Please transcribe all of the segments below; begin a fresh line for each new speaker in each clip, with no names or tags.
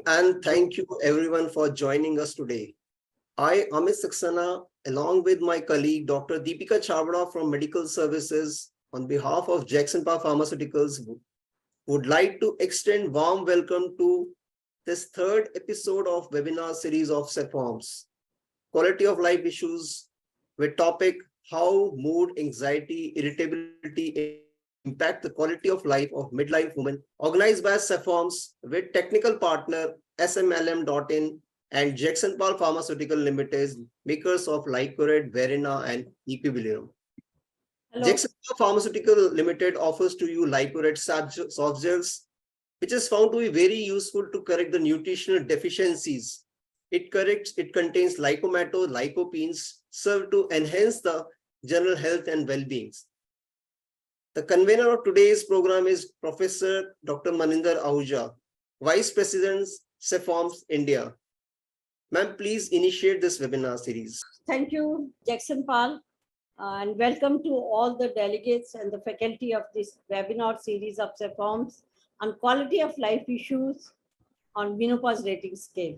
and thank you everyone for joining us today. I, Amit Saxena, along with my colleague Dr. Deepika Chavda from Medical Services, on behalf of Jagsonpal Pharmaceuticals, would like to extend warm welcome to this third episode of Webinar Series of SAFOMS, Quality of Life Issues, with topic How Mood, Anxiety, Irritability impact the quality of life of midlife women, organized by SAFOMS with technical partner SMLM.in and Jagsonpal Pharmaceutical Limited, makers of LycoRed, Verena, and Equilibrium. Jagsonpal Pharmaceutical Limited offers to you LycoRed soft gels, which is found to be very useful to correct the nutritional deficiencies. It contains lycomato, lycopenes, serve to enhance the general health and well-being. The convener of today's program is Professor Dr. Maninder Ahuja, Vice President, SAFOMS, India. Ma'am, please initiate this webinar series.
Thank you, Jagsonpal, and welcome to all the delegates and the faculty of this webinar series of SAFOMS on quality of life issues on menopause rating scale.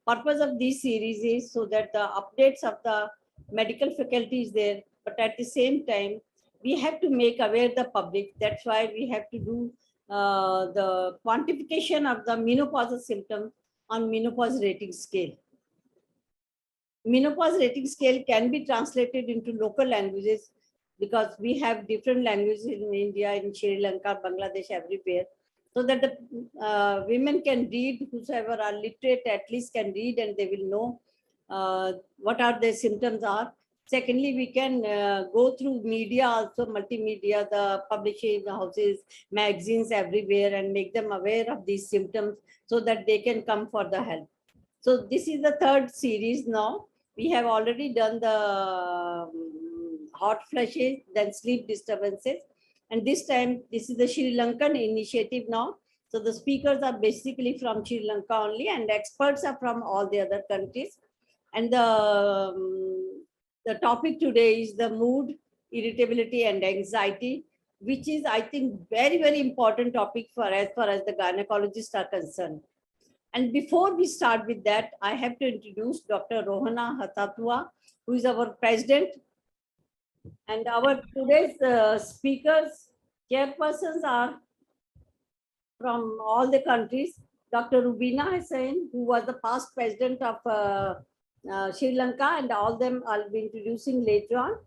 Purpose of this series is so that the updates of the medical faculty is there, but at the same time, we have to make aware the public. That's why we have to do the quantification of the menopausal symptoms on menopause rating scale. Menopause rating scale can be translated into local languages because we have different languages in India, in Sri Lanka, Bangladesh, everywhere. So that the women can read, whosoever are literate at least can read and they will know what are their symptoms are. Secondly, we can go through media also, multimedia, the publishing houses, magazines everywhere, and make them aware of these symptoms so that they can come for the help. So this is the third series now. We have already done the hot flushes, then sleep disturbances. And this time, this is the Sri Lankan initiative now. So the speakers are basically from Sri Lanka only, and experts are from all the other countries. And the topic today is the mood, irritability, and anxiety, which is, I think, very, very important topic for as far as the gynecologists are concerned. And before we start with that, I have to introduce Dr. Rohana Haththotuwa, who is our president. And our today's speakers, chairpersons are from all the countries. Dr. Rubina Hussain, who was the past president of Sri Lanka, and all them I'll be introducing later on.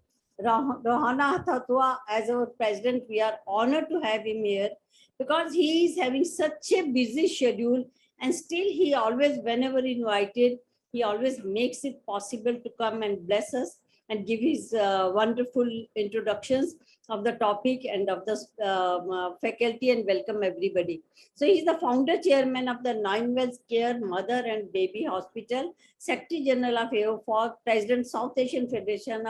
Rohana Haththotuwa, as our president, we are honored to have him here because he is having such a busy schedule, and still he always, whenever invited, he always makes it possible to come and bless us and give his wonderful introductions of the topic and of the faculty, and welcome everybody. So he's the founder chairman of the Nine Wells Care Mother and Baby Hospital, Secretary General of AOFOG, President South Asian Federation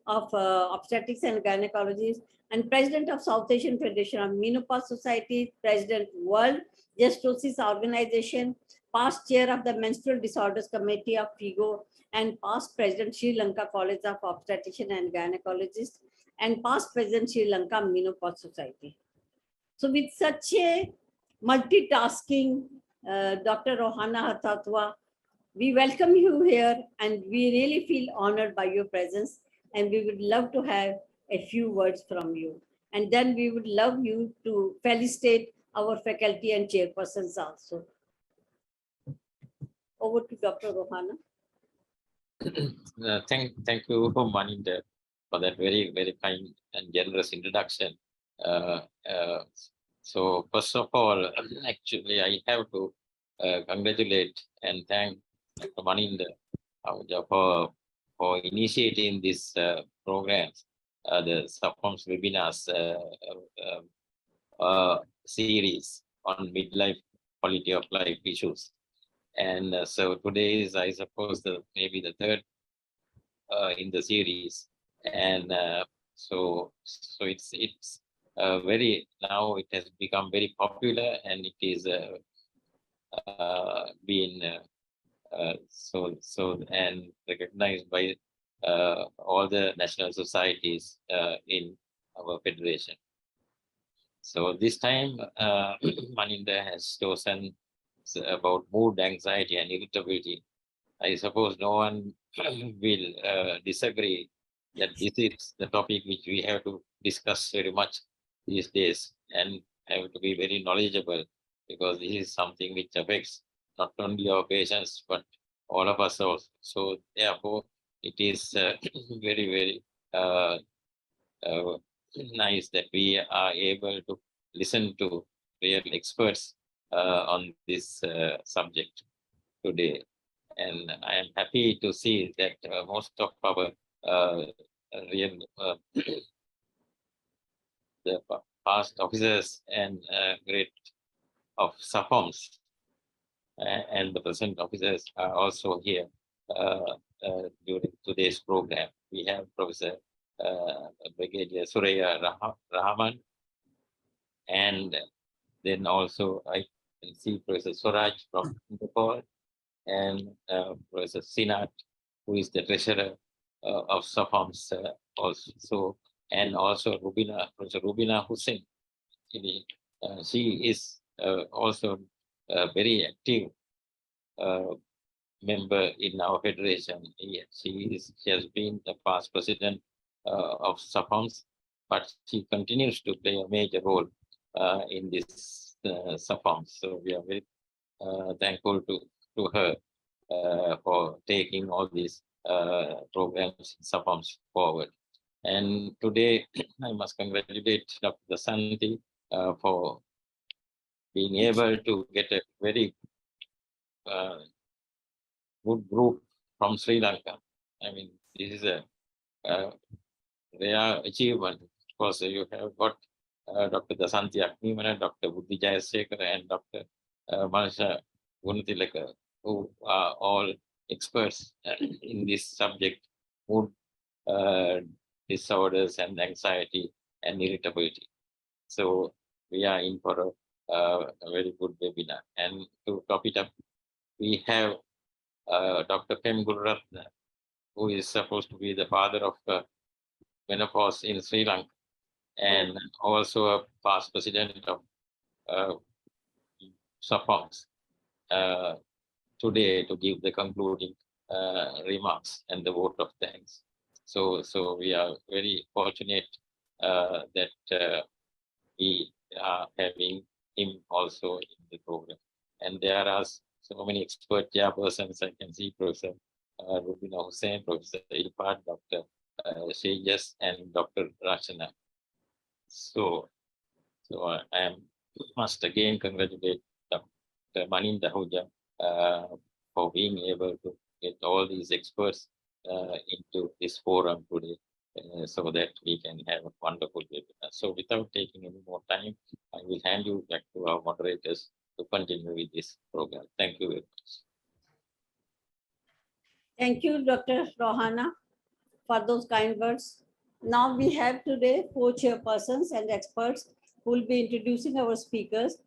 of Obstetrics and Gynecology, and President of South Asian Federation of Menopause Society, President World Gestosis Organization, past chair of the Menstrual Disorders Committee of FIGO, and past president Sri Lanka College of Obstetrician and Gynecologist, and past president Sri Lanka Menopause Society. So with such a multitasking Dr. Rohana Haththotuwa, we welcome you here, and we really feel honored by your presence, and we would love to have a few words from you. And then we would love you to felicitate our faculty and chairpersons also. Over to Dr. Rohana.
Thank you, Maninder, for that very, very kind and generous introduction. So first of all, actually, I have to congratulate and thank Dr. Maninder for initiating this program, the SAFOMS webinars series on midlife quality of life issues. And so today is, I suppose, maybe the third in the series, and so it's very, now it has become very popular, and it is being and recognized by all the national societies in our federation. So this time, Maninder has chosen about mood, anxiety, and irritability. I suppose no one will disagree that this is the topic which we have to discuss very much these days and have to be very knowledgeable, because this is something which affects not only our patients but all of us also. So therefore, it is very, very nice that we are able to listen to real experts on this subject today. And I am happy to see that most of our real the past officers and great of SAFOMS and the present officers are also here during today's program. We have Professor Brigadier Surya Rahman, and then also I can see Professor Swaraj from Singapore, and Professor Sinat, who is the treasurer of SAFOMS also, and also Rubina, Professor Rubina Hussain. She is also a very active member in our federation. She has been the past president of SAFOMS, but she continues to play a major role in this SAFOMS. So we are very thankful to her for taking all these programs in SAFOMS forward. And today I must congratulate Dr. Dasanthi for being able to get a very good group from Sri Lanka. I mean, this is a rare achievement. Of course, you have got Dr. Dasanthi Akmeemana, Dr. Buddhi Jayasekara, and Dr. Malsha Gunathilake, who are all experts in this subject, mood disorders and anxiety and irritability. So we are in for a very good webinar. And to top it up, we have Dr. Pem Gururatna, who is supposed to be the father of menopause in Sri Lanka, and also a past president of SAFOMS, today to give the concluding remarks and the vote of thanks. So we are very fortunate that we are having him also in the program. And there are so many expert chairpersons. I can see Professor Rubina Hussain, Professor Ilpad, Dr. Shajas, and Dr. Rachana. So I must again congratulate Dr. Maninder Ahuja for being able to get all these experts into this forum today, so that we can have a wonderful webinar. So without taking any more time, I will hand you back to our moderators to continue with this program. Thank you very much.
Thank you, Dr. Rohana, for those kind words. Now we have today 4 chairpersons and experts who will be introducing our speakers,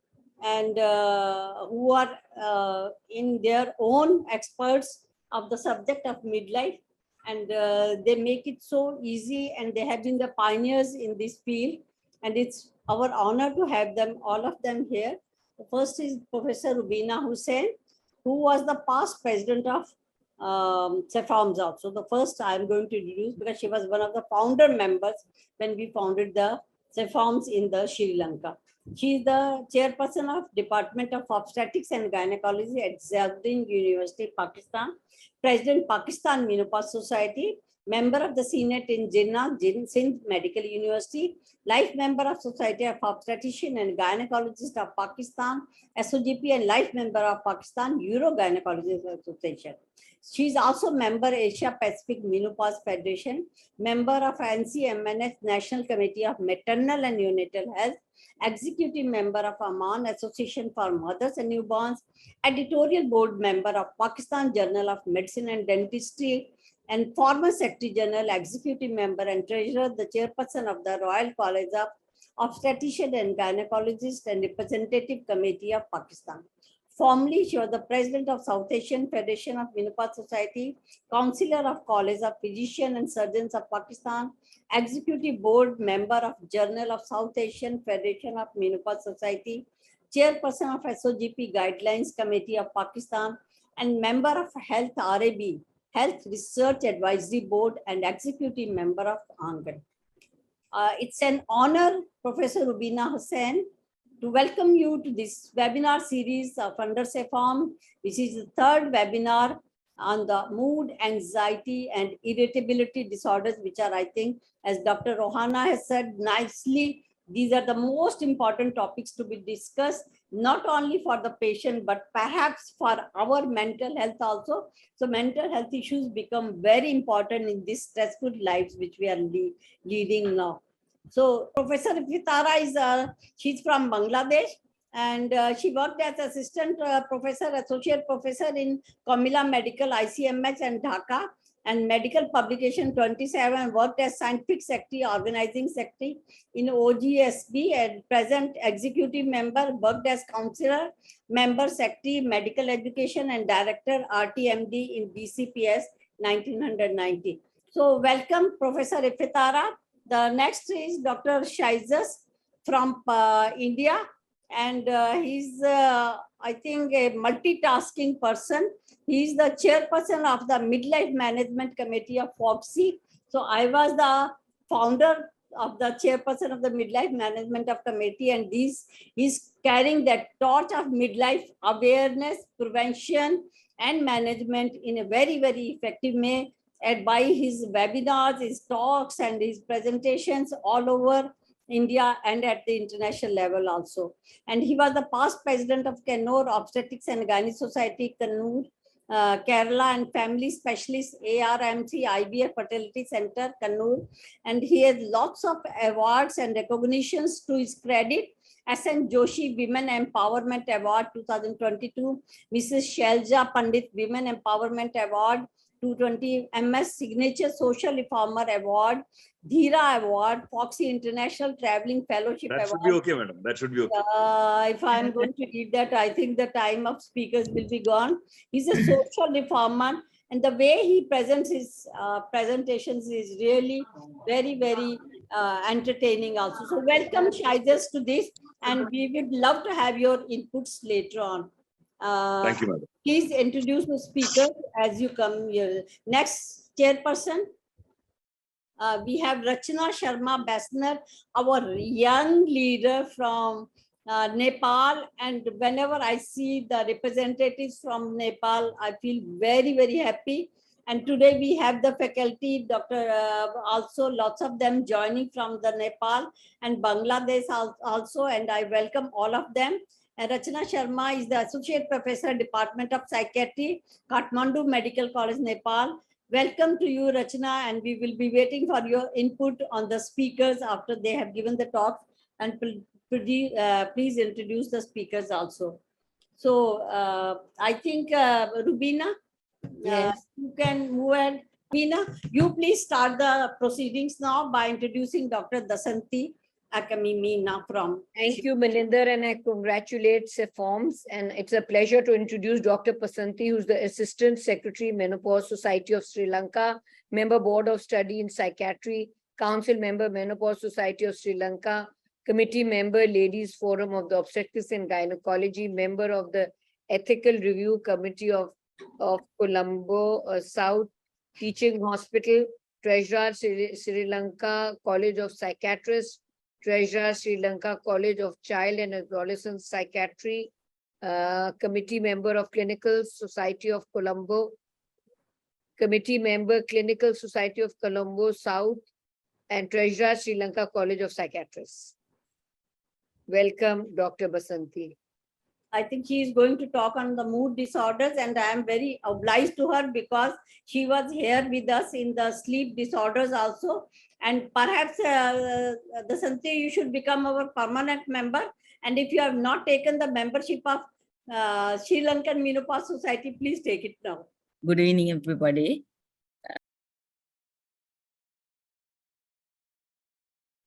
and who are in their own experts of the subject of midlife, and they make it so easy, and they have been the pioneers in this field, and it's our honor to have them, all of them here. The first is Professor Rubina Hussain, who was the past president of SAFOMS also. The first I am going to introduce, because she was one of the founder members when we founded the SAFOMS in the Sri Lanka. She is the chairperson of Department of Obstetrics and Gynecology at Jagsonpal University, Pakistan, President Pakistan Menopause Society, member of the Senate in Jinnah, Sindh Medical University, life member of Society of Obstetrician and Gynecologist of Pakistan, SOGP, and life member of Pakistan Urogynecologist Association. She is also member Asia Pacific Menopause Federation, member of NCMNS National Committee of Maternal and Neonatal Health, executive member of Amman Association for Mothers and Newborns, editorial board member of Pakistan Journal of Medicine and Dentistry, and former Secretary General, executive member and treasurer, the chairperson of the Royal College of Obstetrician and Gynecologist and Representative Committee of Pakistan. Formerly, she was the president of South Asian Federation of Menopause Society, counselor of College of Physicians and Surgeons of Pakistan, executive board member of Journal of South Asian Federation of Menopause Society, chairperson of SOGP Guidelines Committee of Pakistan, and member of Health RAB, Health Research Advisory Board, and executive member of ANGAN. It's an honor, Professor Rubina Hussain, to welcome you to this webinar series of Under SAFOMS. This is the third webinar on the mood, anxiety, and irritability disorders, which are, I think, as Dr. Rohana has said nicely, these are the most important topics to be discussed, not only for the patient, but perhaps for our mental health also. So mental health issues become very important in these stressful lives which we are leading now. So Professor Ifitara is, she's from Bangladesh, and she worked as assistant professor, associate professor in Comilla Medical ICMH and Dhaka, and medical publication 27, worked as scientific secretary, organizing secretary in OGSB, and present executive member, worked as counselor, member secretary, medical education, and director RTMD in BCPS 1990. So welcome, Professor Ifitara. The next is Dr. Shaizas from India, and he's, I think, a multitasking person. He's the chairperson of the Midlife Management Committee of FOGSI. So I was the founder of the chairperson of the Midlife Management of Committee, and he's carrying that torch of midlife awareness, prevention, and management in a very, very effective way. And by his webinars, his talks, and his presentations all over India and at the international level also. And he was the past president of CONVENOR, Obstetrics and Gynae Society, Kannur, Kerala, and Family Specialist, ARMC, IVF Fertility Center, Kannur. And he has lots of awards and recognitions to his credit. SN Joshi Women Empowerment Award 2022, Mrs. Shelja Pandit Women Empowerment Award 220, MS Signature Social Reformer Award, Dhira Award, Foxy International Traveling Fellowship
That
Award.
should be okay, madam. That should be okay.
If I'm going to read that, I think the time of speakers will be gone. He's a social reformer, and the way he presents his presentations is really very, very entertaining also. So welcome, Shaizas, to this, and we would love to have your inputs later on.
Thank you, madam.
Please introduce the speakers as you come here. Next chairperson, we have Rachna Sharma Basner, our young leader from Nepal. And whenever I see the representatives from Nepal, I feel very, very happy. And today we have the faculty, also lots of them joining from the Nepal and Bangladesh also, and I welcome all of them. And Rachna Sharma is the Associate Professor, Department of Psychiatry, Kathmandu Medical College, Nepal. Welcome to you, Rachna, and we will be waiting for your input on the speakers after they have given the talk. And please introduce the speakers also. So I think Rubina,
yes,
you can move ahead. Rubina, you please start the proceedings now by introducing Dr. Dasanthi Akmeemana from.
thank you, Maninder, and I congratulate SAFOMS. And it's a pleasure to introduce Dr. Dasanthi, who's the Assistant Secretary, Menopause Society of Sri Lanka, Member Board of Study in Psychiatry, Council Member, Menopause Society of Sri Lanka, Committee Member, Ladies Forum of the Obstetrics and Gynecology, Member of the Ethical Review Committee of Colombo South Teaching Hospital, Treasurer, Sri Lanka College of Psychiatrists, Treasurer, Sri Lanka College of Child and Adolescent Psychiatry, Committee Member of Clinical Society of Colombo, Committee Member, Clinical Society of Colombo South, and Treasurer, Sri Lanka College of Psychiatrists. Welcome, Dr. Dasanthi.
I think she is going to talk on the mood disorders, and I am very obliged to her because she was here with us in the sleep disorders also. And perhaps Dasanthi, you should become our permanent member. And if you have not taken the membership of Sri Lankan Menopause Society, please take it now.
Good evening, everybody.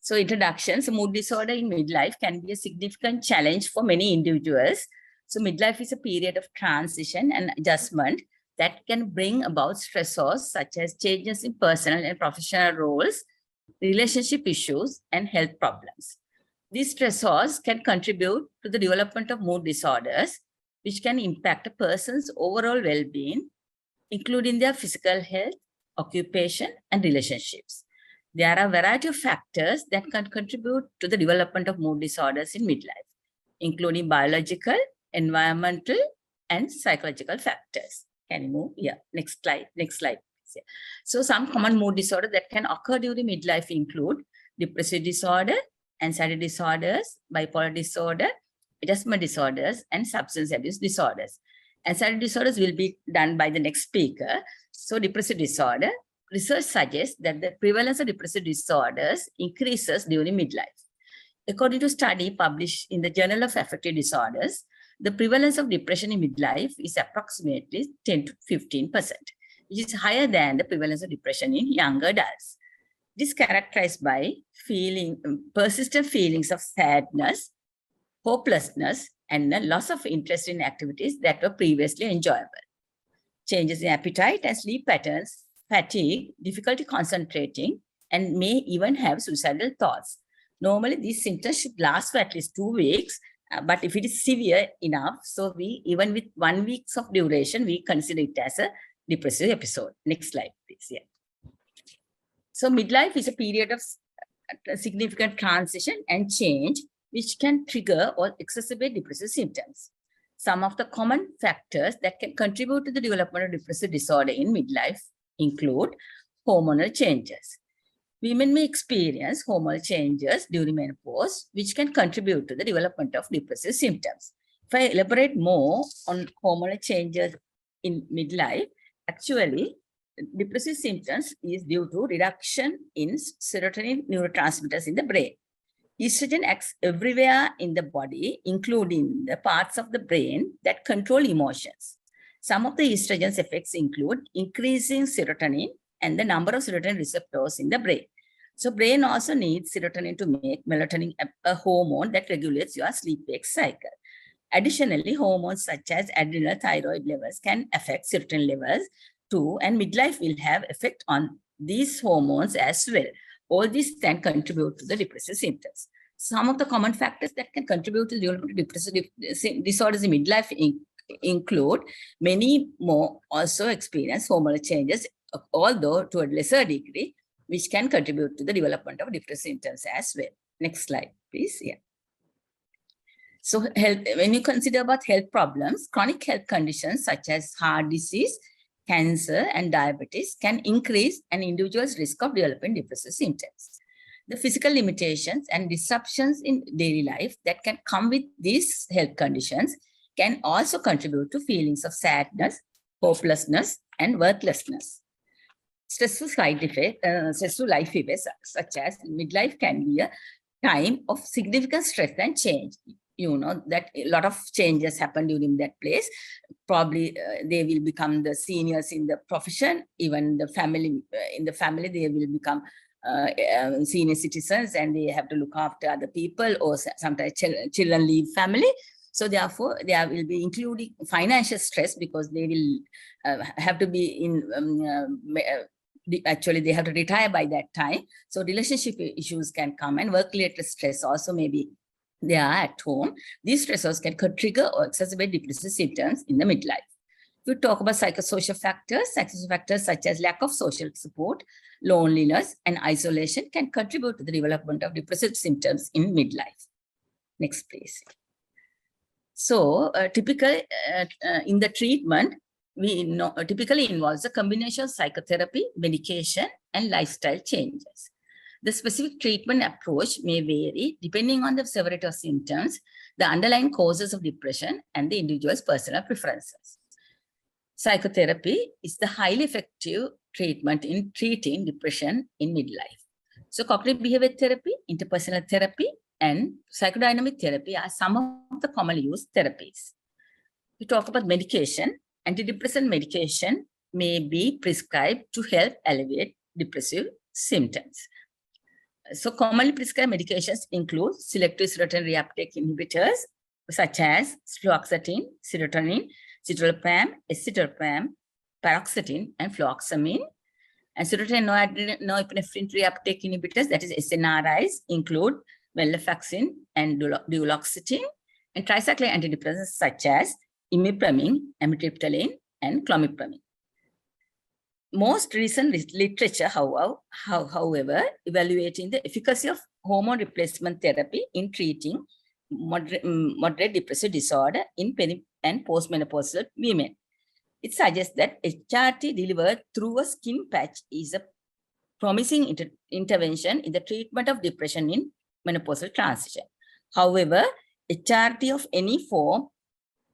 So introduction, so mood disorder in midlife can be a significant challenge for many individuals. So midlife is a period of transition and adjustment that can bring about stressors such as changes in personal and professional roles, relationship issues, and health problems. These stressors can contribute to the development of mood disorders, which can impact a person's overall well-being, including their physical health, occupation, and relationships. There are a variety of factors that can contribute to the development of mood disorders in midlife, including biological, environmental, and psychological factors. Can you move? Yeah, next slide. Yeah. So some common mood disorders that can occur during midlife include depressive disorder, anxiety disorders, bipolar disorder, adjustment disorders, and substance abuse disorders. Anxiety disorders will be done by the next speaker. So depressive disorder, research suggests that the prevalence of depressive disorders increases during midlife. According to a study published in the Journal of Affective Disorders, the prevalence of depression in midlife is approximately 10 to 15%, which is higher than the prevalence of depression in younger adults. This is characterized by persistent feelings of sadness, hopelessness, and a loss of interest in activities that were previously enjoyable. Changes in appetite and sleep patterns, fatigue, difficulty concentrating, and may even have suicidal thoughts. Normally, these symptoms should last for at least 2 weeks, but if it is severe enough, so even with 1 week of duration, we consider it as a depressive episode. Next slide, please. Yeah. So midlife is a period of significant transition and change, which can trigger or exacerbate depressive symptoms. Some of the common factors that can contribute to the development of depressive disorder in midlife include hormonal changes. Women may experience hormonal changes during menopause, which can contribute to the development of depressive symptoms. If I elaborate more on hormonal changes in midlife, actually, depressive symptoms is due to reduction in serotonin neurotransmitters in the brain. Estrogen acts everywhere in the body, including the parts of the brain that control emotions. Some of the estrogen's effects include increasing serotonin and the number of serotonin receptors in the brain. So brain also needs serotonin to make melatonin, a hormone that regulates your sleep-wake cycle. Additionally, hormones such as adrenal thyroid levels can affect serotonin levels too, and midlife will have effect on these hormones as well. All these can contribute to the depressive symptoms. Some of the common factors that can contribute to the development of depressive disorders in midlife include many more also experience hormonal changes, although to a lesser degree, which can contribute to the development of depressive symptoms as well. Next slide, please. Yeah. So when you consider about health problems, chronic health conditions such as heart disease, cancer, and diabetes can increase an individual's risk of developing depressive symptoms. The physical limitations and disruptions in daily life that can come with these health conditions can also contribute to feelings of sadness, hopelessness, and worthlessness. Stressful life events such as midlife can be a time of significant stress and change. You know that a lot of changes happen during that place. Probably they will become the seniors in the profession, even the family, in the family they will become senior citizens and they have to look after other people, or sometimes children leave family. So therefore, there will be including financial stress because they will have to be in, actually they have to retire by that time. So relationship issues can come, and work-related stress also may be there at home. These stressors can trigger or exacerbate depressive symptoms in the midlife. If we talk about psychosocial factors such as lack of social support, loneliness, and isolation can contribute to the development of depressive symptoms in midlife. Next, please. So, typically in the treatment, we know typically involves a combination of psychotherapy, medication, and lifestyle changes. The specific treatment approach may vary depending on the severity of symptoms, the underlying causes of depression, and the individual's personal preferences. Psychotherapy is the highly effective treatment in treating depression in midlife. So cognitive behavior therapy, interpersonal therapy, and psychodynamic therapy are some of the commonly used therapies. We talk about medication. Antidepressant medication may be prescribed to help alleviate depressive symptoms. So commonly prescribed medications include selective serotonin reuptake inhibitors such as fluoxetine, serotonin, citalopram, escitalopram, paroxetine, and fluoxamine. And serotonin norepinephrine reuptake inhibitors, that is SNRIs, include venlafaxine and duloxetine, and tricyclic antidepressants such as imipramine, amitriptyline, and clomipramine. Most recent literature, however, evaluating the efficacy of hormone replacement therapy in treating moderate depressive disorder in peri- and postmenopausal women. It suggests that HRT delivered through a skin patch is a promising intervention in the treatment of depression in menopausal transition. However, HRT of any form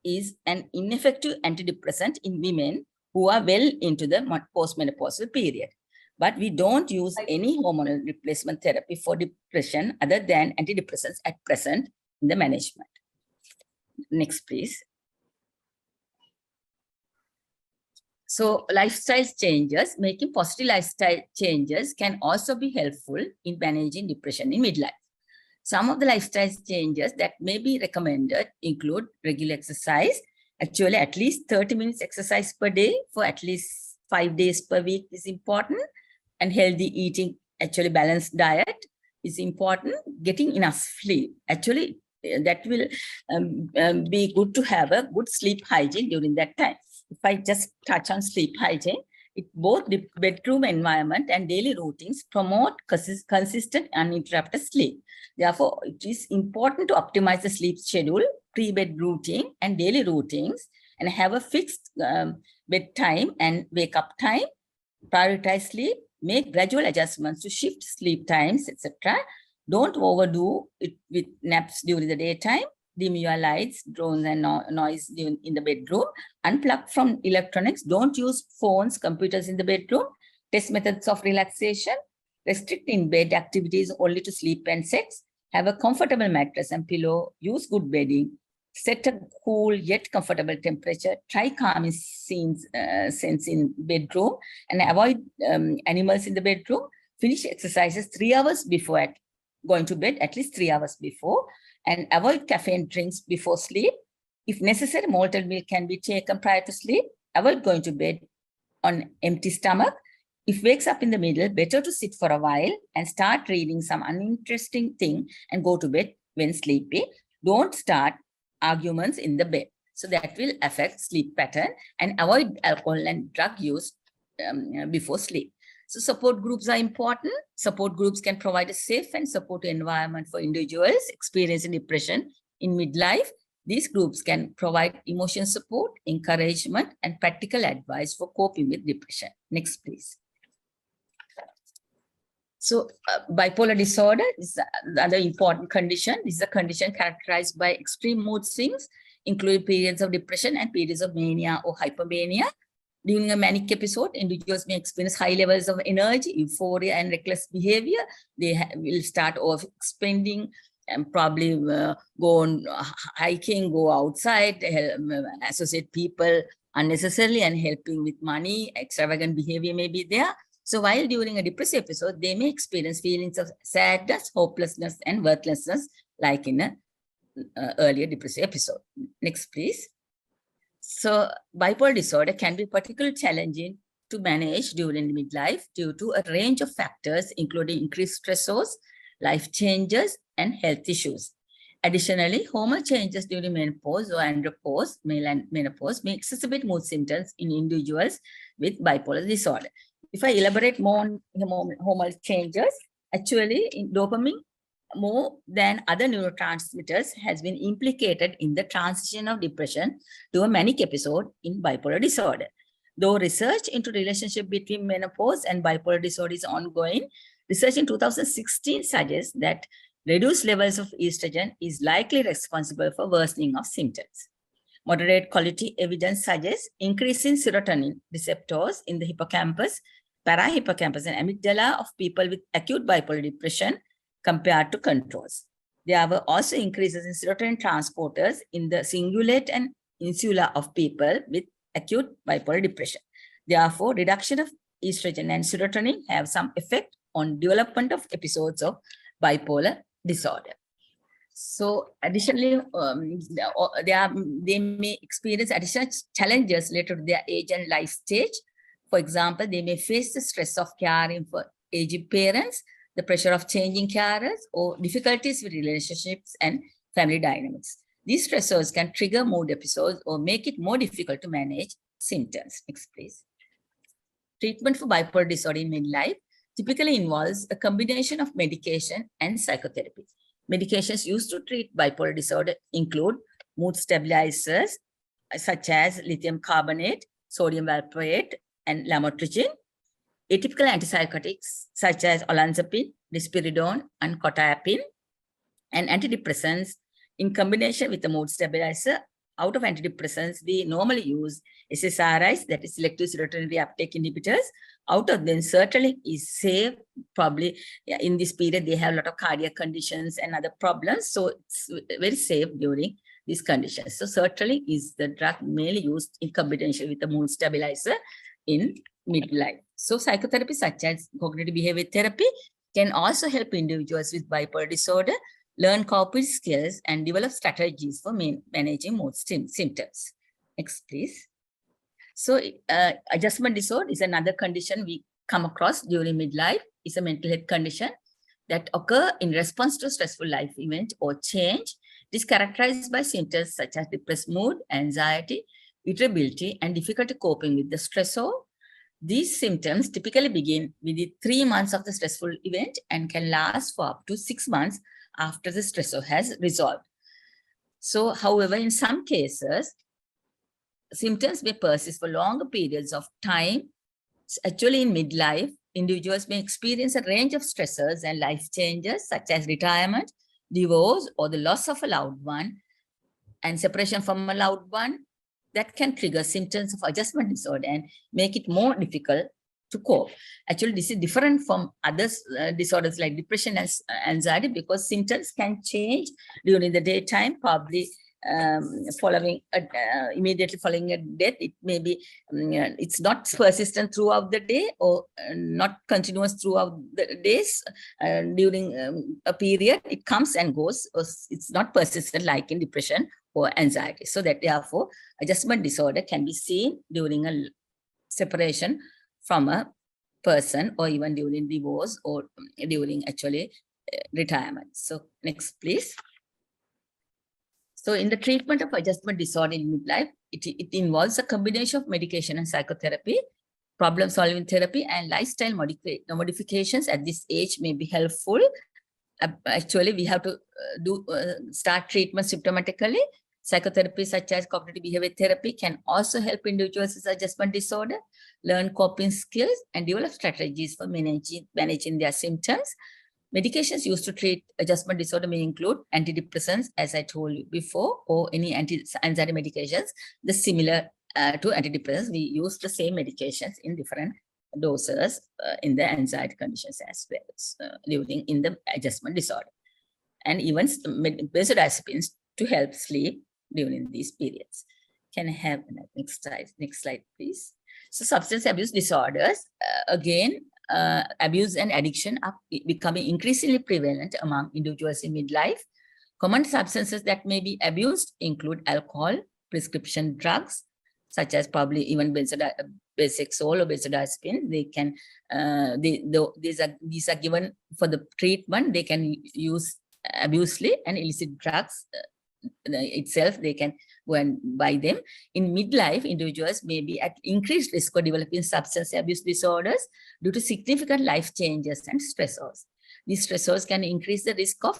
is an ineffective antidepressant in women who are well into the postmenopausal period. But we don't use any hormonal replacement therapy for depression other than antidepressants at present in the management. Next, please. So lifestyle changes, making positive lifestyle changes can also be helpful in managing depression in midlife. Some of the lifestyle changes that may be recommended include regular exercise. Actually, at least 30 minutes exercise per day for at least 5 days per week is important. And healthy eating, actually balanced diet is important. Getting enough sleep, actually that will be good to have a good sleep hygiene during that time. If I just touch on sleep hygiene, both the bedroom environment and daily routines promote consistent uninterrupted sleep. Therefore, it is important to optimize the sleep schedule, pre-bed routine and daily routines, and have a fixed bedtime and wake up time, prioritize sleep, make gradual adjustments to shift sleep times, etc. Don't overdo it with naps during the daytime. Dim your lights, drones and noise in the bedroom. Unplug from electronics. Don't use phones, computers in the bedroom. Test methods of relaxation. Restrict in bed activities only to sleep and sex. Have a comfortable mattress and pillow. Use good bedding. Set a cool yet comfortable temperature. Try calming scenes in bedroom and avoid animals in the bedroom. Finish exercises 3 hours before going to bed, at least 3 hours before, and avoid caffeine drinks before sleep. If necessary, malted milk can be taken prior to sleep. Avoid going to bed on empty stomach. If wakes up in the middle, better to sit for a while and start reading some uninteresting thing and go to bed when sleepy. Don't start arguments in the bed. So that will affect sleep pattern, and avoid alcohol and drug use before sleep. So support groups are important. Support groups can provide a safe and supportive environment for individuals experiencing depression in midlife. These groups can provide emotional support, encouragement, and practical advice for coping with depression. Next, please. So bipolar disorder is another important condition. This is a condition characterized by extreme mood swings, including periods of depression and periods of mania or hypermania. During a manic episode, individuals may experience high levels of energy, euphoria, and reckless behavior. They will start off spending and probably go on hiking, go outside, associate people unnecessarily and helping with money. Extravagant behavior may be there. So while during a depressive episode, they may experience feelings of sadness, hopelessness, and worthlessness, like in an earlier depressive episode. Next, please. So bipolar disorder can be particularly challenging to manage during midlife due to a range of factors, including increased stressors, life changes, and health issues. Additionally, hormone changes during menopause or andropause, male and menopause, may exacerbate mood symptoms in individuals with bipolar disorder. If I elaborate more on hormonal changes, actually dopamine, more than other neurotransmitters, has been implicated in the transition of depression to a manic episode in bipolar disorder. Though research into relationship between menopause and bipolar disorder is ongoing, research in 2016 suggests that reduced levels of estrogen is likely responsible for worsening of symptoms. Moderate quality evidence suggests increasing serotonin receptors in the hippocampus, parahippocampus, and amygdala of people with acute bipolar depression compared to controls. There were also increases in serotonin transporters in the cingulate and insula of people with acute bipolar depression. Therefore, reduction of estrogen and serotonin have some effect on development of episodes of bipolar disorder. So additionally, they may experience additional challenges related to their age and life stage. For example, they may face the stress of caring for aging parents, the the pressure of changing carers, or difficulties with relationships and family dynamics. These stressors can trigger mood episodes or make it more difficult to manage symptoms. Next, please. Treatment for bipolar disorder in midlife typically involves a combination of medication and psychotherapy. Medications used to treat bipolar disorder include mood stabilizers such as lithium carbonate, sodium valproate, and lamotrigine. Atypical antipsychotics such as olanzapine, risperidone, and quetiapine, and antidepressants in combination with the mood stabilizer. Out of antidepressants, we normally use SSRIs, that is selective serotonin reuptake inhibitors. Out of them, sertraline is safe. Probably in this period, they have a lot of cardiac conditions and other problems. So it's very safe during these conditions. So sertraline is the drug mainly used in combination with the mood stabilizer in midlife. So psychotherapy such as cognitive behavior therapy can also help individuals with bipolar disorder learn coping skills and develop strategies for managing mood symptoms. Next, please. So adjustment disorder is another condition we come across during midlife. It's a mental health condition that occur in response to a stressful life event or change. It is characterized by symptoms such as depressed mood, anxiety, irritability, and difficulty coping with the stressor. These symptoms typically begin within 3 months of the stressful event and can last for up to 6 months after the stressor has resolved. So, however, in some cases, symptoms may persist for longer periods of time. Actually, in midlife, individuals may experience a range of stressors and life changes such as retirement, divorce, or the loss of a loved one, and separation from a loved one that can trigger symptoms of adjustment disorder and make it more difficult to cope. Actually, this is different from other disorders like depression and anxiety because symptoms can change during the daytime, probably immediately following a death. It may be, it's not persistent throughout the day or not continuous throughout the days. During a period, it comes and goes. It's not persistent like in depression or anxiety. So that therefore, adjustment disorder can be seen during a separation from a person or even during divorce or during actually retirement. So next, please. So in the treatment of adjustment disorder in midlife, it involves a combination of medication and psychotherapy, problem-solving therapy, and lifestyle modifications at this age may be helpful. Actually, we have to start treatment symptomatically. Psychotherapy such as cognitive behavior therapy can also help individuals with adjustment disorder learn coping skills and develop strategies for managing their symptoms. Medications used to treat adjustment disorder may include antidepressants, as I told you before, or any anti-anxiety medications. The similar to antidepressants, we use the same medications in different doses in the anxiety conditions as well in the adjustment disorder, and even benzodiazepines to help sleep during these periods. Can I have the next slide, please? So substance abuse disorders, again, abuse and addiction are becoming increasingly prevalent among individuals in midlife. Common substances that may be abused include alcohol, prescription drugs, such as probably even Benzoxol or benzodiazepine. They can, these are given for the treatment. They can use abusively, and illicit drugs itself, they can go and buy them. In midlife, individuals may be at increased risk of developing substance abuse disorders due to significant life changes and stressors. These stressors can increase the risk of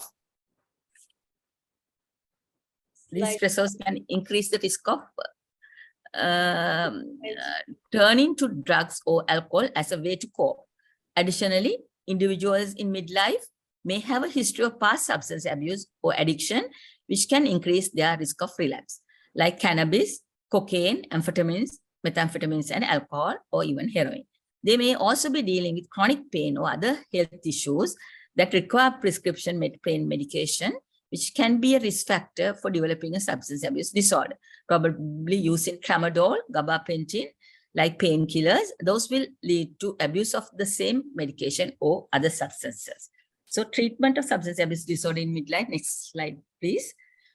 turning to drugs or alcohol as a way to cope. Additionally, individuals in midlife may have a history of past substance abuse or addiction, which can increase their risk of relapse, like cannabis, cocaine, amphetamines, methamphetamines, and alcohol, or even heroin. They may also be dealing with chronic pain or other health issues that require prescription pain medication, which can be a risk factor for developing a substance abuse disorder. Probably using tramadol, gabapentin, like painkillers, those will lead to abuse of the same medication or other substances. So treatment of substance abuse disorder in midlife, next slide, please.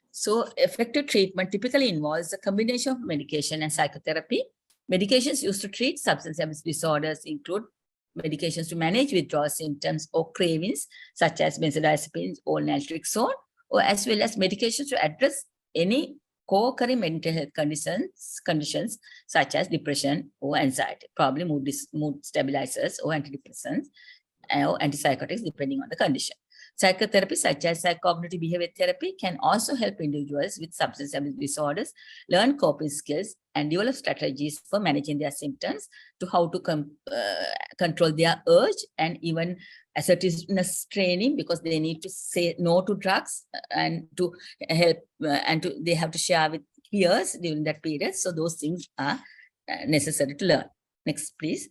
So effective treatment typically involves a combination of medication and psychotherapy. Medications used to treat substance abuse disorders include medications to manage withdrawal symptoms or cravings, such as benzodiazepines or naltrexone, or as well as medications to address any co-occurring mental health conditions such as depression or anxiety, probably mood stabilizers or antidepressants or antipsychotics, depending on the condition. Psychotherapy, such as psychocognitive behavior therapy, can also help individuals with substance abuse disorders learn coping skills and develop strategies for managing their symptoms, to how to control their urge, and even assertiveness training, because they need to say no to drugs and to help, they have to share with peers during that period. So those things are necessary to learn. Next, please.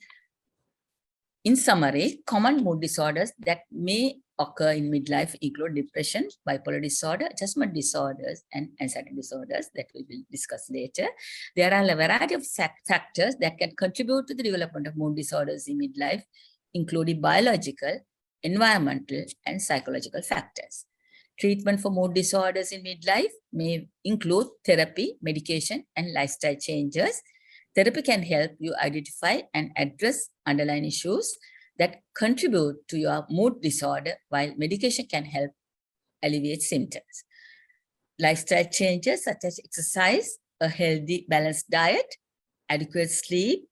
In summary, common mood disorders that may occur in midlife include depression, bipolar disorder, adjustment disorders, and anxiety disorders that we will discuss later. There are a variety of factors that can contribute to the development of mood disorders in midlife, including biological, environmental, and psychological factors. Treatment for mood disorders in midlife may include therapy, medication, and lifestyle changes. Therapy can help you identify and address underlying issues that contribute to your mood disorder, while medication can help alleviate symptoms. Lifestyle changes such as exercise, a healthy, balanced diet, adequate sleep,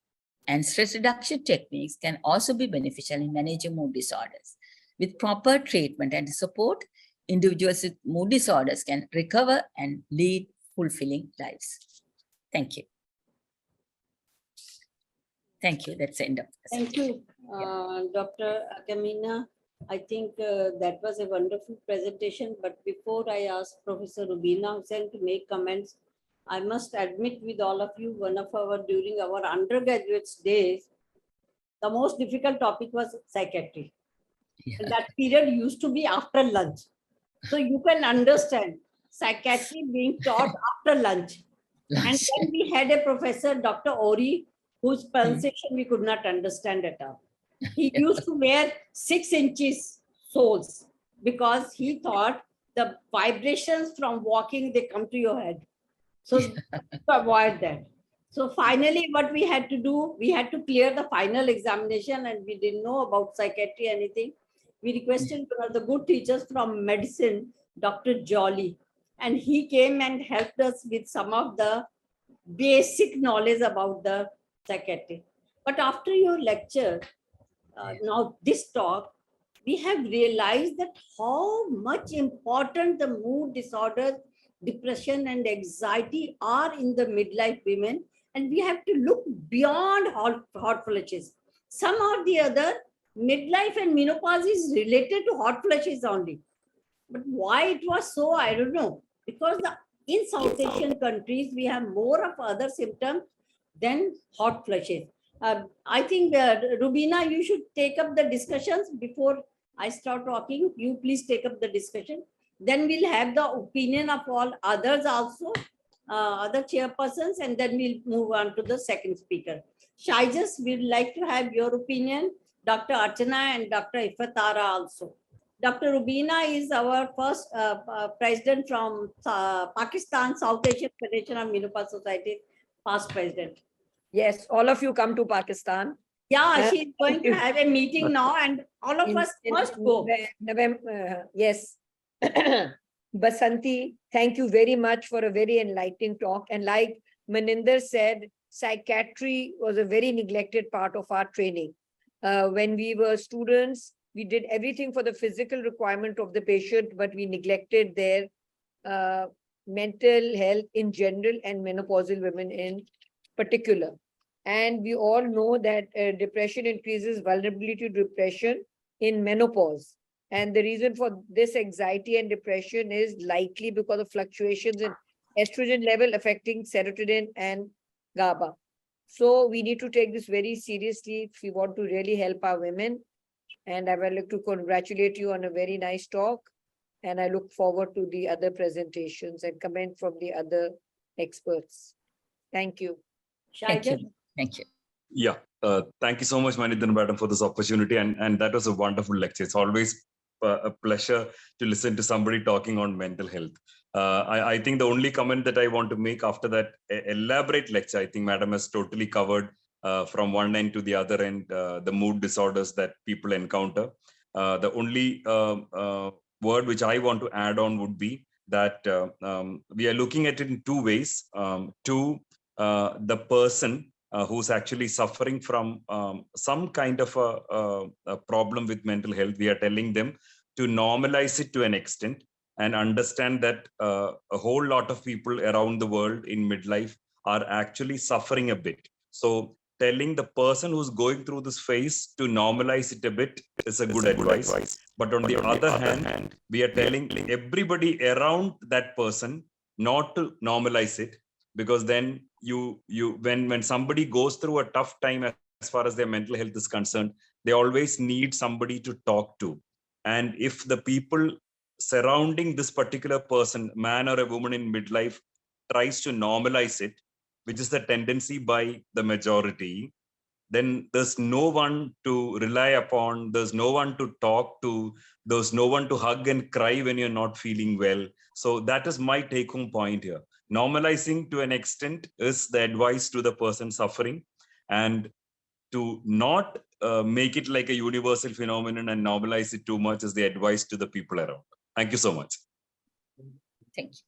and stress reduction techniques can also be beneficial in managing mood disorders. With proper treatment and support, individuals with mood disorders can recover and lead fulfilling lives. Thank you. Thank you. That's the end of the
Thank you, Dr. Akmeemana. I think that was a wonderful presentation. But before I ask Professor Rubina Hussain to make comments, I must admit with all of you, during our undergraduate days, the most difficult topic was psychiatry.
Yeah.
And that period used to be after lunch. So you can understand psychiatry being taught after lunch. And then we had a professor, Dr. Ori, whose pronunciation we could not understand at all. He used to wear 6 inches soles because he thought the vibrations from walking, they come to your head. So to avoid that. So finally, what we had to do, we had to clear the final examination, and we didn't know about psychiatry, anything. We requested one of the good teachers from medicine, Dr. Jolly, and he came and helped us with some of the basic knowledge about the psychiatry. But after your lecture, now this talk, we have realized that how much important the mood disorders, depression and anxiety are in the midlife women, and we have to look beyond hot flushes. Some or the other, midlife and menopause is related to hot flushes only. But why it was so, I don't know. Because in South Asian countries, we have more of other symptoms than hot flushes. I think, Rubina, you should take up the discussions before I start talking. You please take up the discussion. Then we'll have the opinion of all others also, other chairpersons, and then we'll move on to the second speaker. Shaijas, we'd like to have your opinion, Dr. Archana and Dr. Ifatara also. Dr. Rubina is our first president from Pakistan, South Asian Federation of Menopause Society, past president.
Yes, all of you come to Pakistan.
Yeah, she's going to have a meeting now, and all of us must go.
November, yes. Dasanthi, thank you very much for a very enlightening talk. And like Maninder said, psychiatry was a very neglected part of our training. When we were students, we did everything for the physical requirement of the patient, but we neglected their mental health in general and menopausal women in particular. And we all know that depression increases vulnerability to depression in menopause. And the reason for this anxiety and depression is likely because of fluctuations in estrogen level affecting serotonin and GABA. So we need to take this very seriously if we want to really help our women. And I would like to congratulate you on a very nice talk. And I look forward to the other presentations and comment from the other experts. Thank you.
Thank you. Thank you.
Yeah, thank you so much, Maninder Madam, for this opportunity. And that was a wonderful lecture. It's always a pleasure to listen to somebody talking on mental health. I think the only comment that I want to make after that elaborate lecture, I think Madam has totally covered from one end to the other end, the mood disorders that people encounter. The only word which I want to add on would be that we are looking at it in two ways. To the person who's actually suffering from some kind of a problem with mental health, we are telling them to normalize it to an extent and understand that a whole lot of people around the world in midlife are actually suffering a bit. So telling the person who's going through this phase to normalize it a bit is a good advice. But on the other hand, we are telling everybody around that person not to normalize it, because then when somebody goes through a tough time as far as their mental health is concerned, they always need somebody to talk to. And if the people surrounding this particular person, man or a woman in midlife, tries to normalize it, which is the tendency by the majority, then there's no one to rely upon, there's no one to talk to, there's no one to hug and cry when you're not feeling well. So that is my take-home point here. Normalizing to an extent is the advice to the person suffering, and to not make it like a universal phenomenon and normalize it too much is the advice to the people around. Thank you so much.
Thank you.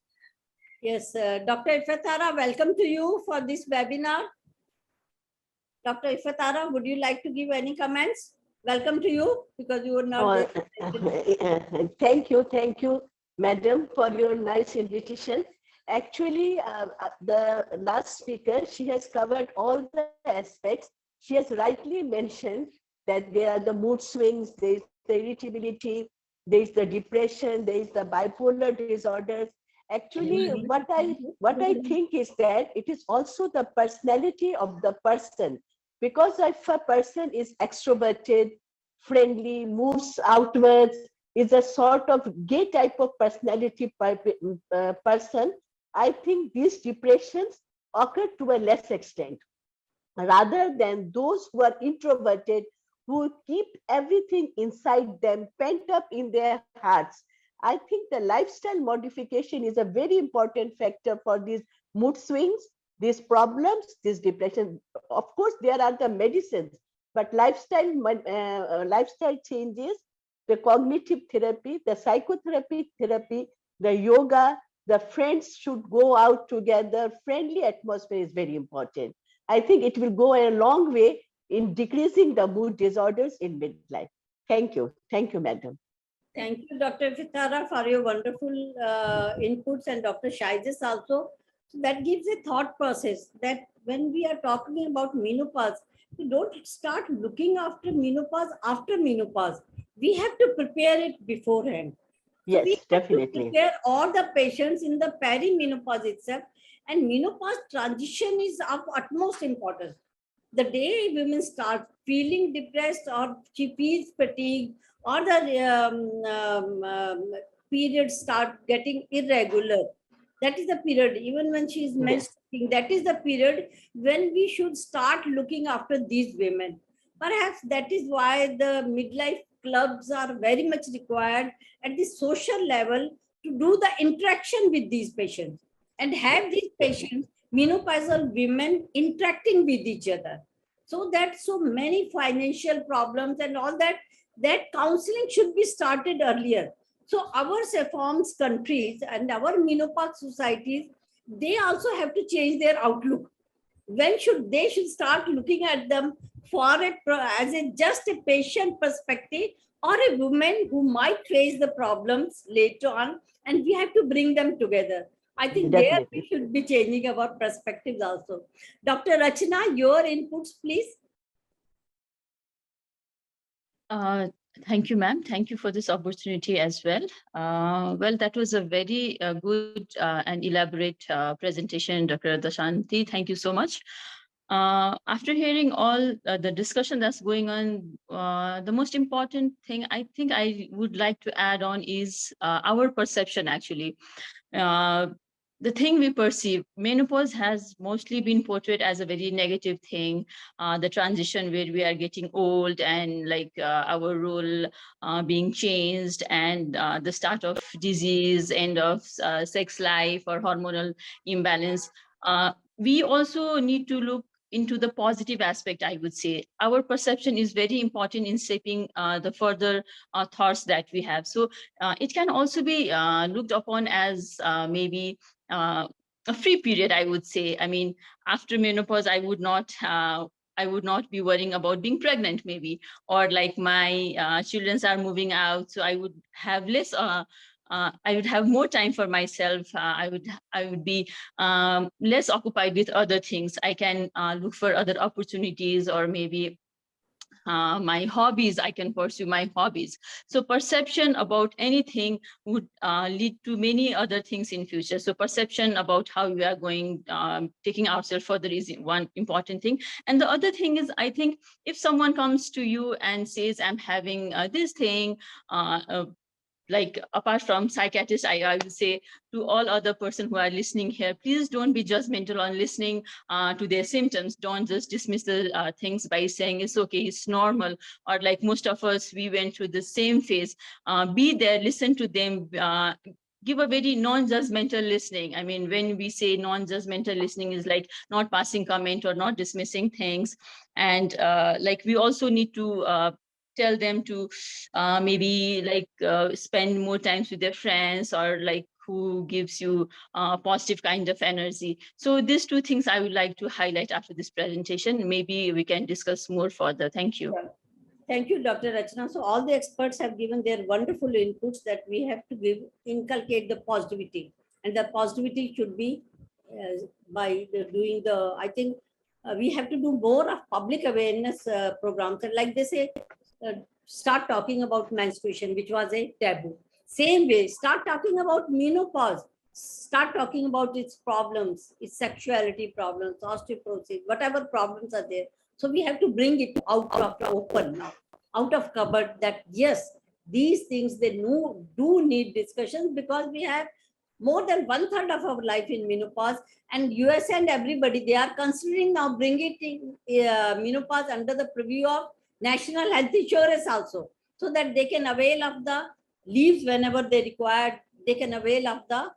Yes, Dr. Ifatara, welcome to you for this webinar. Dr. Ifatara, would you like to give any comments? Welcome to you, because you were not there.
Thank you, madam, for your nice invitation. Actually, the last speaker, she has covered all the aspects. She has rightly mentioned that there are the mood swings, there is the irritability, there is the depression, there is the bipolar disorders. Actually, what I think is that it is also the personality of the person. Because if a person is extroverted, friendly, moves outwards, is a sort of gay type of personality person, I think these depressions occur to a less extent, rather than those who are introverted, who keep everything inside them, pent up in their hearts. I think the lifestyle modification is a very important factor for these mood swings, these problems, this depression. Of course, there are the medicines, but lifestyle changes, the cognitive therapy, the psychotherapy, the yoga, the friends should go out together. Friendly atmosphere is very important. I think it will go a long way in decreasing the mood disorders in midlife. Thank you, madam.
Thank you, Dr. Ifatara, for your wonderful inputs, and Dr. Shaijas also. So that gives a thought process that when we are talking about menopause, we don't start looking after menopause. We have to prepare it beforehand. So
yes, definitely.
Prepare all the patients in the perimenopause itself, and menopause transition is of utmost importance. The day women start feeling depressed, or she feels fatigued, or the periods start getting irregular, that is the period, even when she is menstruating, that is the period when we should start looking after these women. Perhaps that is why the midlife clubs are very much required at the social level, to do the interaction with these patients and have these patients, menopausal women, interacting with each other. So that so many financial problems and all that counseling should be started earlier. So our SAFOMS countries and our menopause societies, they also have to change their outlook. When they should start looking at them as just a patient perspective, or a woman who might face the problems later on, and we have to bring them together. I think there we should be changing our perspectives also. Dr. Rachna, your inputs, please.
Thank you, ma'am. Thank you for this opportunity as well. Well, that was a very good and elaborate presentation, Dr. Dasanthi. Thank you so much. After hearing all the discussion that's going on, the most important thing I think I would like to add on is our perception, actually. The thing we perceive, menopause has mostly been portrayed as a very negative thing, the transition where we are getting old and like our role being changed, and the start of disease, end of sex life or hormonal imbalance. We also need to look
into the positive aspect, I would say. Our perception is very important in shaping the further thoughts that we have. So it can also be looked upon as maybe a free period, I would say. I mean, after menopause, I would not be worrying about being pregnant, maybe, or like my children are moving out, so I would have less. I would have more time for myself. I would be less occupied with other things. I can look for other opportunities, or maybe my hobbies, I can pursue my hobbies. So perception about anything would lead to many other things in future. So perception about how we are going, taking ourselves further is one important thing. And the other thing is, I think if someone comes to you and says, I'm having this thing, like apart from psychiatrists, I would say to all other person who are listening here, please don't be judgmental on listening to their symptoms. Don't just dismiss the things by saying it's okay, it's normal, or like most of us, we went through the same phase. Be there, listen to them, give a very non-judgmental listening. I mean, when we say non-judgmental listening is like not passing comment or not dismissing things. And like we also need to tell them to maybe like spend more time with their friends, or like who gives you positive kind of energy. So these two things I would like to highlight after this presentation. Maybe we can discuss more further. Thank you.
Thank you, Dr. Rachna. So all the experts have given their wonderful inputs that we have to inculcate the positivity, and the positivity should be by doing the, I think we have to do more of public awareness programs. And like they say, start talking about menstruation, which was a taboo. Same way, start talking about menopause, start talking about its problems, its sexuality problems, osteoporosis, whatever problems are there. So we have to bring it out of open, out of cupboard, that yes, these things, they do need discussions, because we have more than 1/3 of our life in menopause, and US and everybody, they are considering now bringing menopause under the purview of National Health Insurance also, so that they can avail of the leaves whenever they require. They can avail of the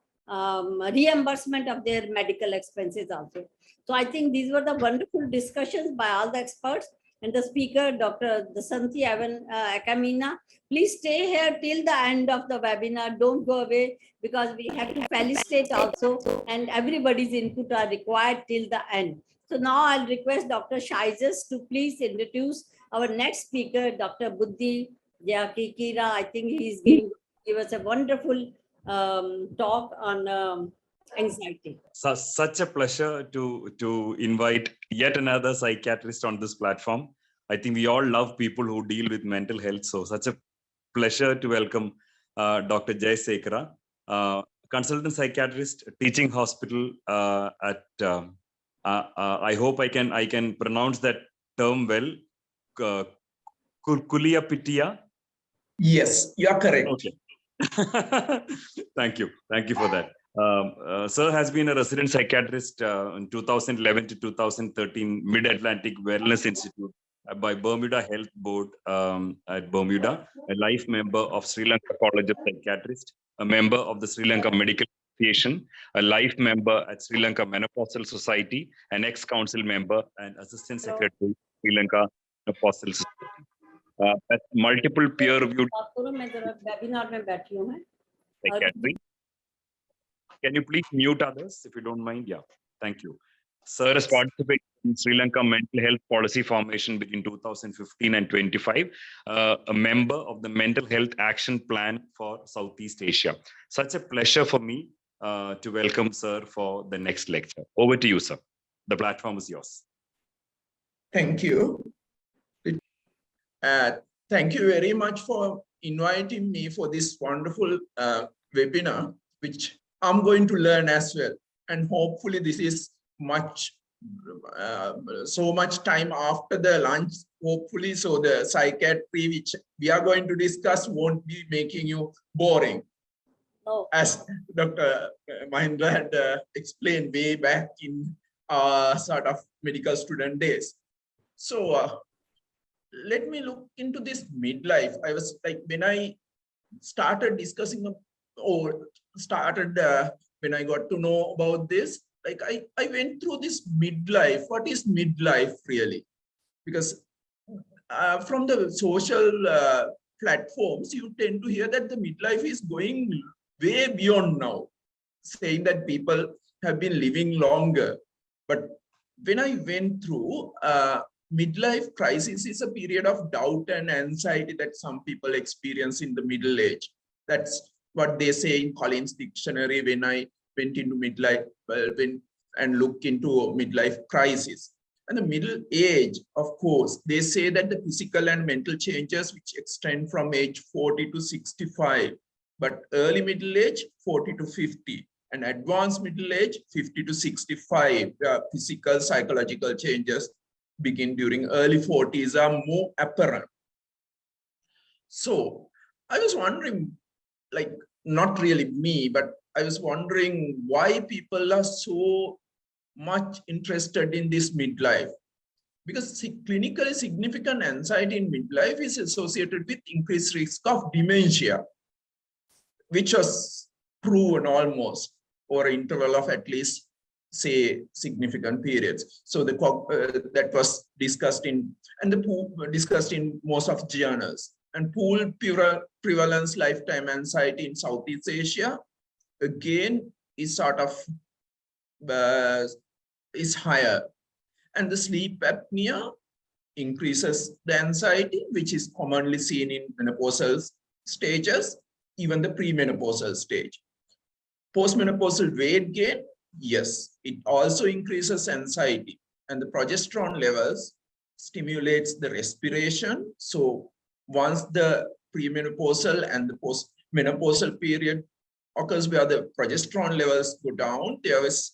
reimbursement of their medical expenses also. So I think these were the wonderful discussions by all the experts. And the speaker, Dr. Dasanthi Akmeemana, please stay here till the end of the webinar. Don't go away, because we have to felicitate also, and everybody's input are required till the end. So now I'll request Dr. Shaizes to please introduce our next speaker, Dr. Buddhi Jayasekara. I think he's going to give us a wonderful talk on anxiety.
Such a pleasure to invite yet another psychiatrist on this platform. I think we all love people who deal with mental health. So such a pleasure to welcome Dr. Jayasekara, consultant psychiatrist, teaching hospital at, I hope I can pronounce that term well, Kuliyapitiya.
Yes, you are correct.
Okay. Thank you for that. Sir has been a resident psychiatrist in 2011 to 2013, Mid-Atlantic Wellness Institute by Bermuda Health Board at Bermuda, a life member of Sri Lanka College of Psychiatrists, a member of the Sri Lanka Medical Association, a life member at Sri Lanka Menopausal Society, an ex-council member and assistant secretary Sri Lanka Menopausal Society. Multiple peer-reviewed psychiatry. Can you please mute others if you don't mind? Yeah, thank you. Sir has participated in Sri Lanka mental health policy formation between 2015 and 25, a member of the Mental Health Action Plan for Southeast Asia. Such a pleasure for me to welcome Sir for the next lecture. Over to you, sir. The platform is yours.
Thank you. Thank you very much for inviting me for this wonderful webinar, which I'm going to learn as well. And hopefully this is so much time after the lunch, hopefully, so the psychiatry which we are going to discuss won't be making you boring. Oh. As Dr. Maninder had explained way back in sort of medical student days. So let me look into this midlife. I was like, when I started discussing when I got to know about this, like I went through this midlife. What is midlife really? Because from the social platforms, you tend to hear that the midlife is going way beyond now, saying that people have been living longer. But when I went through, midlife crisis is a period of doubt and anxiety that some people experience in the middle age. That's what they say in Collins Dictionary when I went into midlife and looked into midlife crisis. And the middle age, of course, they say that the physical and mental changes which extend from age 40 to 65, but early middle age 40 to 50, and advanced middle age 50 to 65, physical, psychological changes begin during early 40s are more apparent. So I was wondering, like, not really me, but I was wondering why people are so much interested in this midlife. Because clinically significant anxiety in midlife is associated with increased risk of dementia, which was proven almost over an interval of at least, say, significant periods. So that was discussed in, and discussed in most of journals. And pooled prevalence lifetime anxiety in Southeast Asia, again, is sort of is higher. And the sleep apnea increases the anxiety, which is commonly seen in menopausal stages, even the premenopausal stage. Postmenopausal weight gain, yes, it also increases anxiety, and the progesterone levels stimulates the respiration. So once the premenopausal and the postmenopausal period occurs where the progesterone levels go down, there is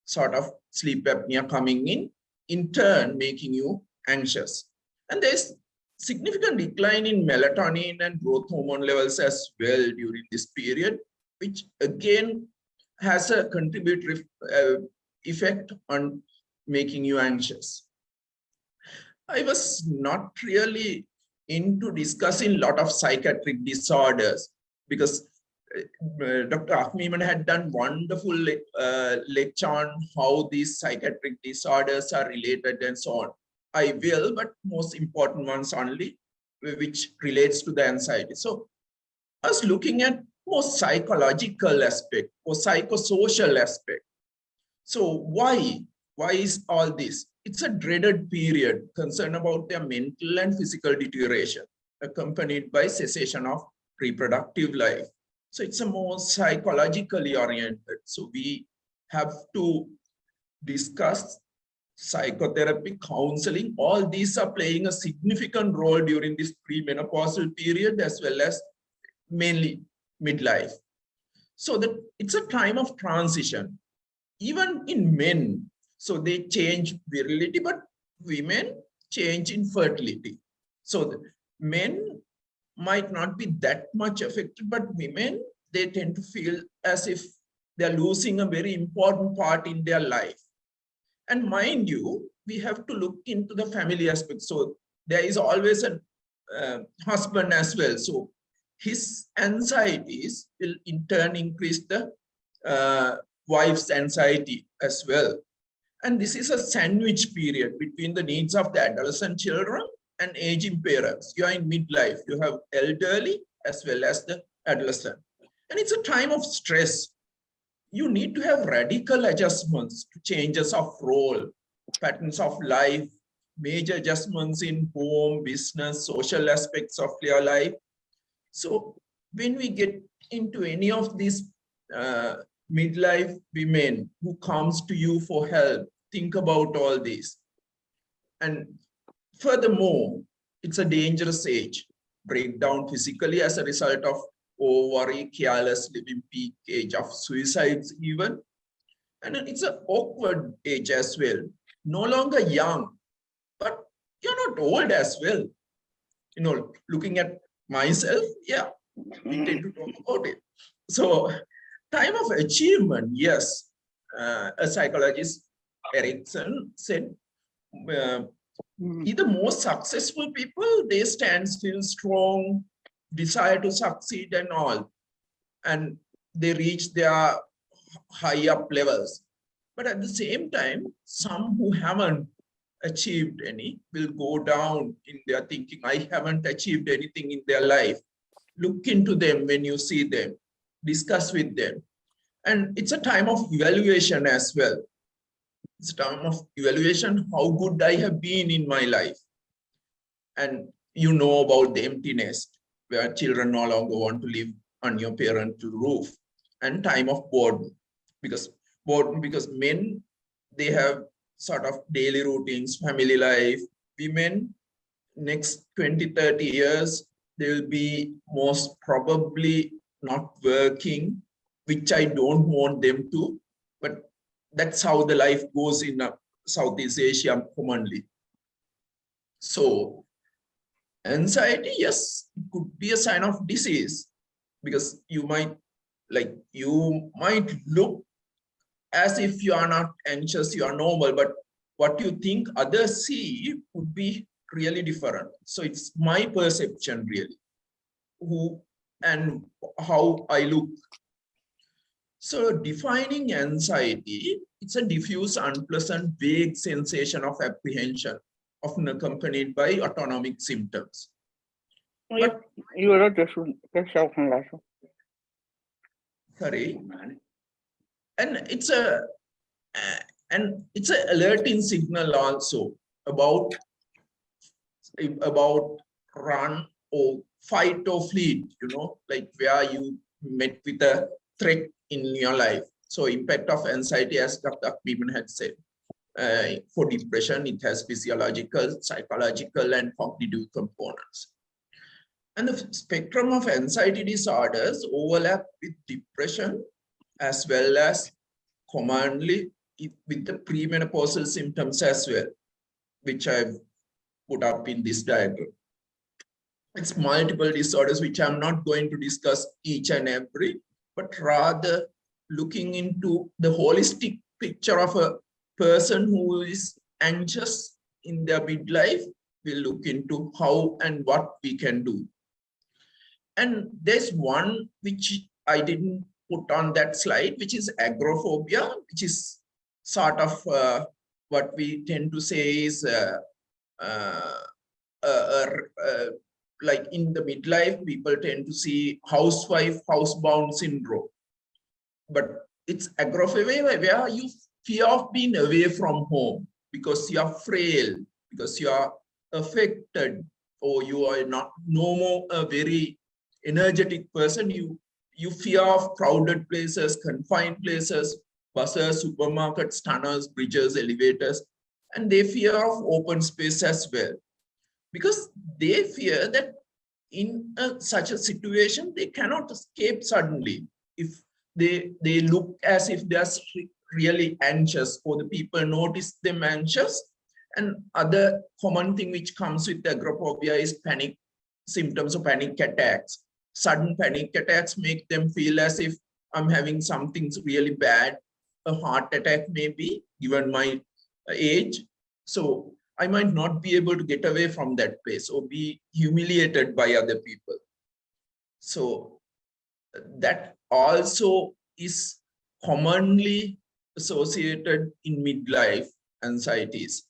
sort of sleep apnea coming in turn making you anxious. And there's significant decline in melatonin and growth hormone levels as well during this period, which again has a contributory effect on making you anxious. I was not really into discussing a lot of psychiatric disorders because Dr. Akmeemana had done wonderful lecture on how these psychiatric disorders are related and so on. I will, but most important ones only, which relates to the anxiety. So I was looking at more psychological aspect or psychosocial aspect. So why is all this? It's a dreaded period, concern about their mental and physical deterioration, accompanied by cessation of reproductive life. So it's a more psychologically oriented. So we have to discuss psychotherapy, counseling. All these are playing a significant role during this premenopausal period as well as mainly midlife. So that it's a time of transition. Even in men, so they change virility, but women change in fertility. So the men might not be that much affected, but women, they tend to feel as if they're losing a very important part in their life. And mind you, we have to look into the family aspect. So there is always a husband as well. So his anxieties will in turn increase the wife's anxiety as well. And this is a sandwich period between the needs of the adolescent children and aging parents. You are in midlife, you have elderly as well as the adolescent. And it's a time of stress. You need to have radical adjustments to changes of role, patterns of life, major adjustments in home, business, social aspects of your life. So when we get into any of these midlife women who comes to you for help, think about all this. And furthermore, it's a dangerous age, breakdown physically as a result of worry, careless living, peak age of suicides even. And it's an awkward age as well. No longer young, but you're not old as well. You know, looking at myself, yeah, we tend to talk about it. So time of achievement, yes. A psychologist, Erickson, said, the most successful people, they stand still strong, desire to succeed and all. And they reach their high up levels. But at the same time, some who haven't achieved any will go down in their thinking. I haven't achieved anything in their life. Look into them when you see them, discuss with them. And it's a time of evaluation as well. It's a time of evaluation, how good I have been in my life. And you know about the empty nest, where children no longer want to live on your parent's roof, and time of boredom, because men, they have sort of daily routines, family life. Women, next 20, 30 years, they will be most probably not working, which I don't want them to, but that's how the life goes in Southeast Asia commonly. So anxiety, yes, it could be a sign of disease, because you might look as if you are not anxious, you are normal, but what you think others see would be really different. So it's my perception really, who and how I look. So defining anxiety, it's a diffuse, unpleasant, vague sensation of apprehension, often accompanied by autonomic symptoms. But, sorry. And it's a alerting signal also about run or fight or flee, you know, like where you met with a threat in your life. So impact of anxiety, as Dr. Akmeemana had said, for depression, it has physiological, psychological, and cognitive components. And the spectrum of anxiety disorders overlap with depression, as well as commonly with the premenopausal symptoms as well, which I've put up in this diagram. It's multiple disorders, which I'm not going to discuss each and every, but rather looking into the holistic picture of a person who is anxious in their midlife. We'll look into how and what we can do. And there's one which I didn't put on that slide, which is agoraphobia, which is sort of what we tend to say is like in the midlife, people tend to see housewife, housebound syndrome. But it's agoraphobia where you fear of being away from home because you are frail, because you are affected, or you are not no more a very energetic person. You fear of crowded places, confined places, buses, supermarkets, tunnels, bridges, elevators, and they fear of open space as well, because they fear that in such a situation, they cannot escape suddenly. If they look as if they are really anxious, or the people notice them anxious. And other common thing which comes with agoraphobia is panic symptoms or panic attacks. Sudden panic attacks make them feel as if I'm having something really bad, a heart attack maybe, given my age. So I might not be able to get away from that place or be humiliated by other people. So that also is commonly associated in midlife anxieties.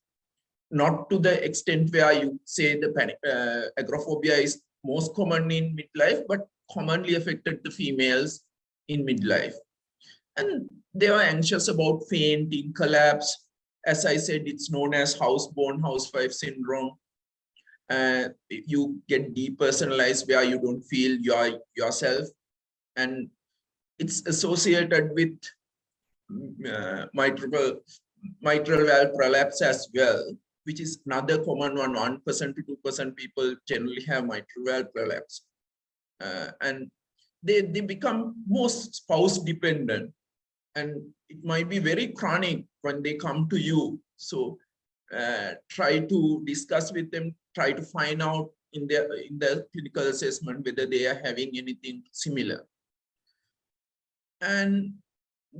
Not to the extent where you say the panic, agoraphobia is most common in midlife, but commonly affected the females in midlife. And they are anxious about fainting, collapse. As I said, it's known as houseborn, housewife syndrome. You get depersonalized where you don't feel yourself. And it's associated with mitral valve prolapse as well, which is another common one. 1% to 2% people generally have mitral valve prolapse. And they become most spouse dependent. And it might be very chronic when they come to you. So try to discuss with them, try to find out in the clinical assessment whether they are having anything similar. And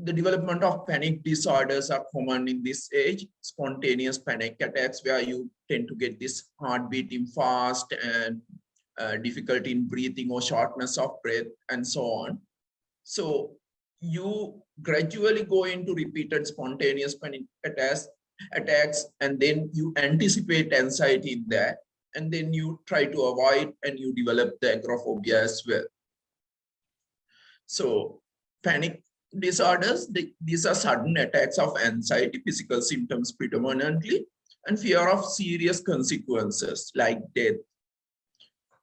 the development of panic disorders are common in this age. Spontaneous panic attacks where you tend to get this heart beating fast and difficulty in breathing or shortness of breath and so on. So you gradually go into repeated spontaneous panic attacks, and then you anticipate anxiety in that, and then you try to avoid and you develop the agoraphobia as well. So panic disorders, these are sudden attacks of anxiety, physical symptoms predominantly, and fear of serious consequences like death,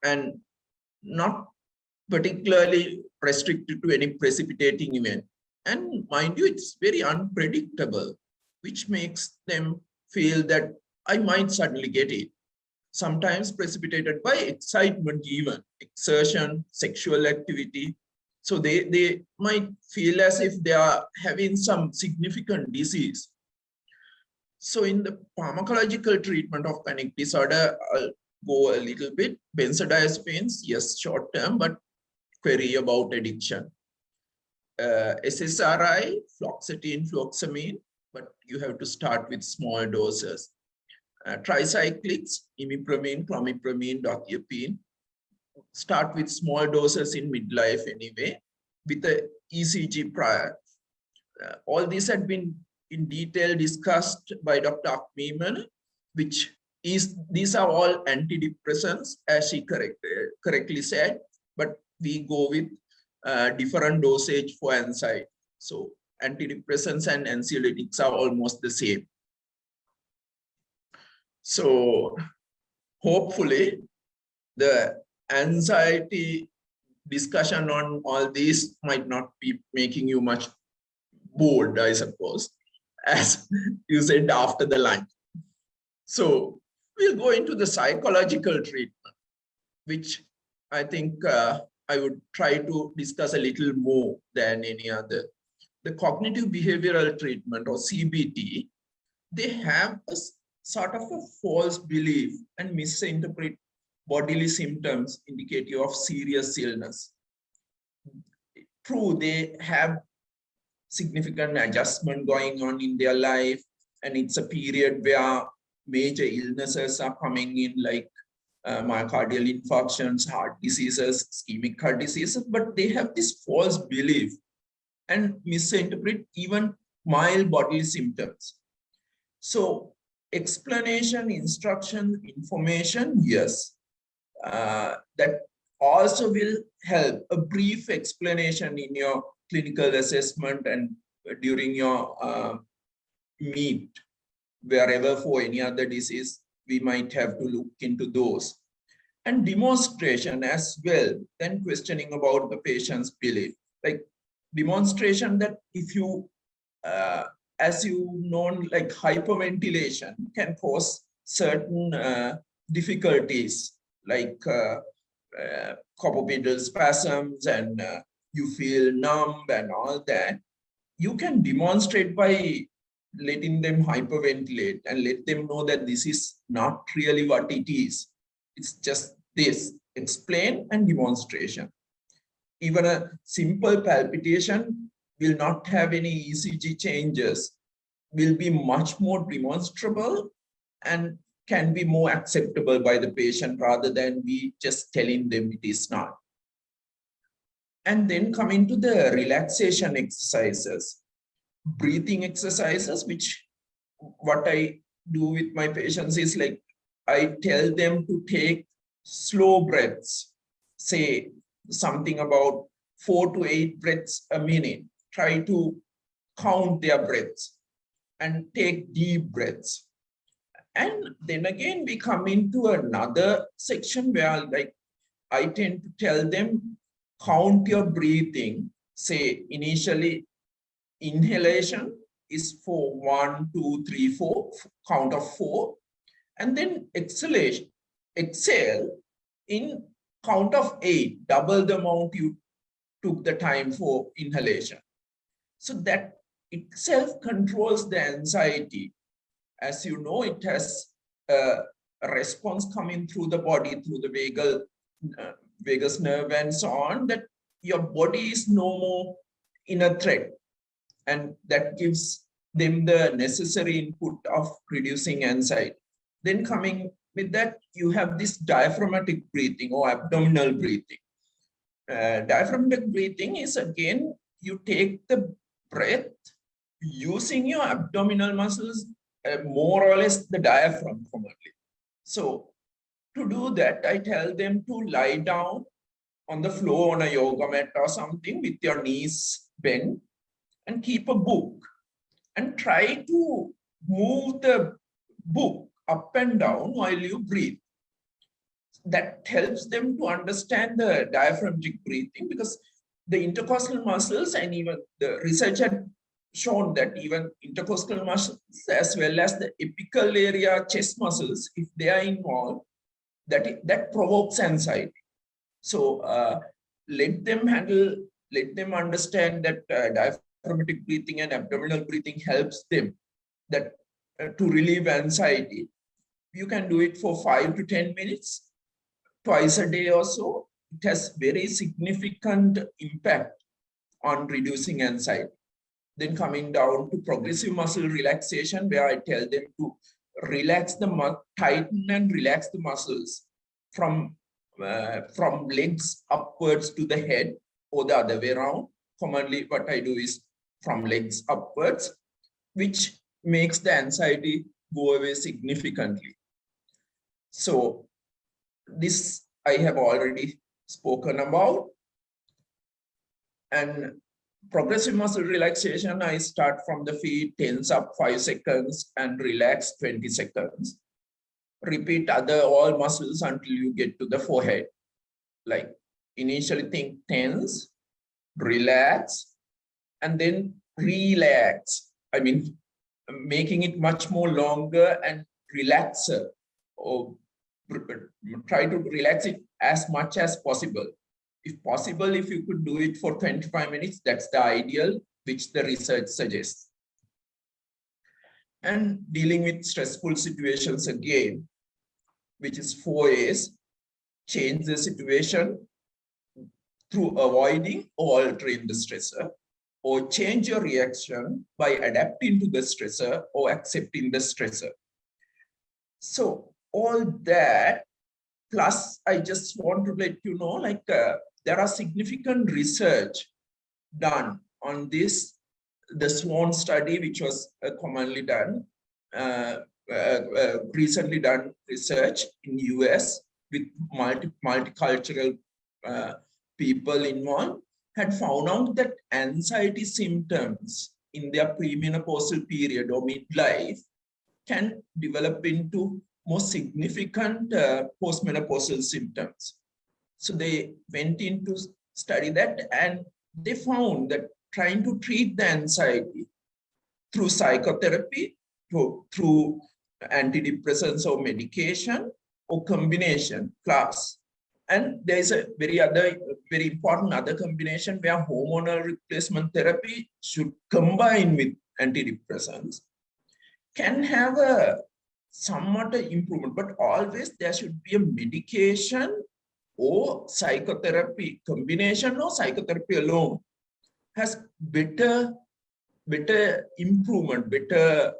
and not particularly restricted to any precipitating event. And mind you, it's very unpredictable, which makes them feel that I might suddenly get it. Sometimes precipitated by excitement, even exertion, sexual activity. So they might feel as if they are having some significant disease. So in the pharmacological treatment of panic disorder, I'll go a little bit. Benzodiazepines, yes, short term, but query about addiction. SSRI, fluoxetine, fluoxamine, but you have to start with small doses. Tricyclics, imipramine, clomipramine, dopiapine. Start with small doses in midlife anyway, with the ECG prior. All these had been in detail discussed by Dr. Akmeemana, these are all antidepressants, as she correctly said, but we go with different dosage for anxiety. So antidepressants and anxiolytics are almost the same. So hopefully the anxiety discussion on all these might not be making you much bored, I suppose, as you said after the lunch. So we'll go into the psychological treatment, which I think I would try to discuss a little more than any other. The cognitive behavioral treatment, or CBT, they have a sort of a false belief and misinterpret bodily symptoms indicative of serious illness. True, they have significant adjustment going on in their life, and it's a period where major illnesses are coming in, like myocardial infarctions, heart diseases, ischemic heart diseases, but they have this false belief and misinterpret even mild bodily symptoms. So explanation, instruction, information, yes, that also will help. A brief explanation in your clinical assessment and during your meet, wherever for any other disease, we might have to look into those. And demonstration as well, then questioning about the patient's belief. Like demonstration that if you, as you know, like hyperventilation can cause certain difficulties, like corporeal spasms, and you feel numb and all that. You can demonstrate by letting them hyperventilate and let them know that this is not really what it is. It's just this, explain and demonstration. Even a simple palpitation will not have any ECG changes, will be much more demonstrable and can be more acceptable by the patient rather than we just telling them it is not. And then coming to the relaxation exercises, breathing exercises, which what I do with my patients is like, I tell them to take slow breaths, say something about 4 to 8 breaths a minute. Try to count their breaths and take deep breaths. And then again, we come into another section where like I tend to tell them, count your breathing. Say initially inhalation is for 1, 2, 3, 4, count of 4. And then exhalation, exhale in count of 8, double the amount you took the time for inhalation. So that itself controls the anxiety. As you know, it has a response coming through the body, through the vagus nerve and so on, that your body is no more in a threat. And that gives them the necessary input of reducing anxiety. Then coming with that, you have this diaphragmatic breathing or abdominal breathing. Diaphragmatic breathing is again you take the breath using your abdominal muscles, more or less the diaphragm commonly. So to do that, I tell them to lie down on the floor on a yoga mat or something with your knees bent and keep a book and try to move the book up and down while you breathe. That helps them to understand the diaphragmatic breathing, because the intercostal muscles, and even the research had shown that even intercostal muscles as well as the apical area chest muscles, if they are involved, that provokes anxiety. So let them understand that diaphragmatic breathing and abdominal breathing helps them that to relieve anxiety. You can do it for 5 to 10 minutes, twice a day or so. It has very significant impact on reducing anxiety. Then coming down to progressive muscle relaxation, where I tell them to relax tighten and relax the muscles from legs upwards to the head, or the other way around. Commonly, what I do is from legs upwards, which makes the anxiety go away significantly. So this I have already spoken about. And progressive muscle relaxation, I start from the feet, tense up 5 seconds and relax 20 seconds. Repeat all muscles until you get to the forehead. Like initially think tense, relax, and then relax. I mean, making it much more longer and relaxer, or try to relax it as much as possible. If possible, if you could do it for 25 minutes, that's the ideal, which the research suggests. And dealing with stressful situations again, which is 4 A's: change the situation through avoiding or altering the stressor, or change your reaction by adapting to the stressor or accepting the stressor. So all that, plus I just want to let you know, like there are significant research done on this. The SWAN study, which was commonly done, recently done research in US with multicultural people involved, had found out that anxiety symptoms in their premenopausal period or midlife can develop into more significant postmenopausal symptoms. So they went in to study that, and they found that trying to treat the anxiety through psychotherapy, through antidepressants or medication, or combination class. And there is a very important other combination where hormonal replacement therapy should combine with antidepressants, can have a somewhat improvement, but always there should be a medication or psychotherapy combination, or psychotherapy alone has better improvement, better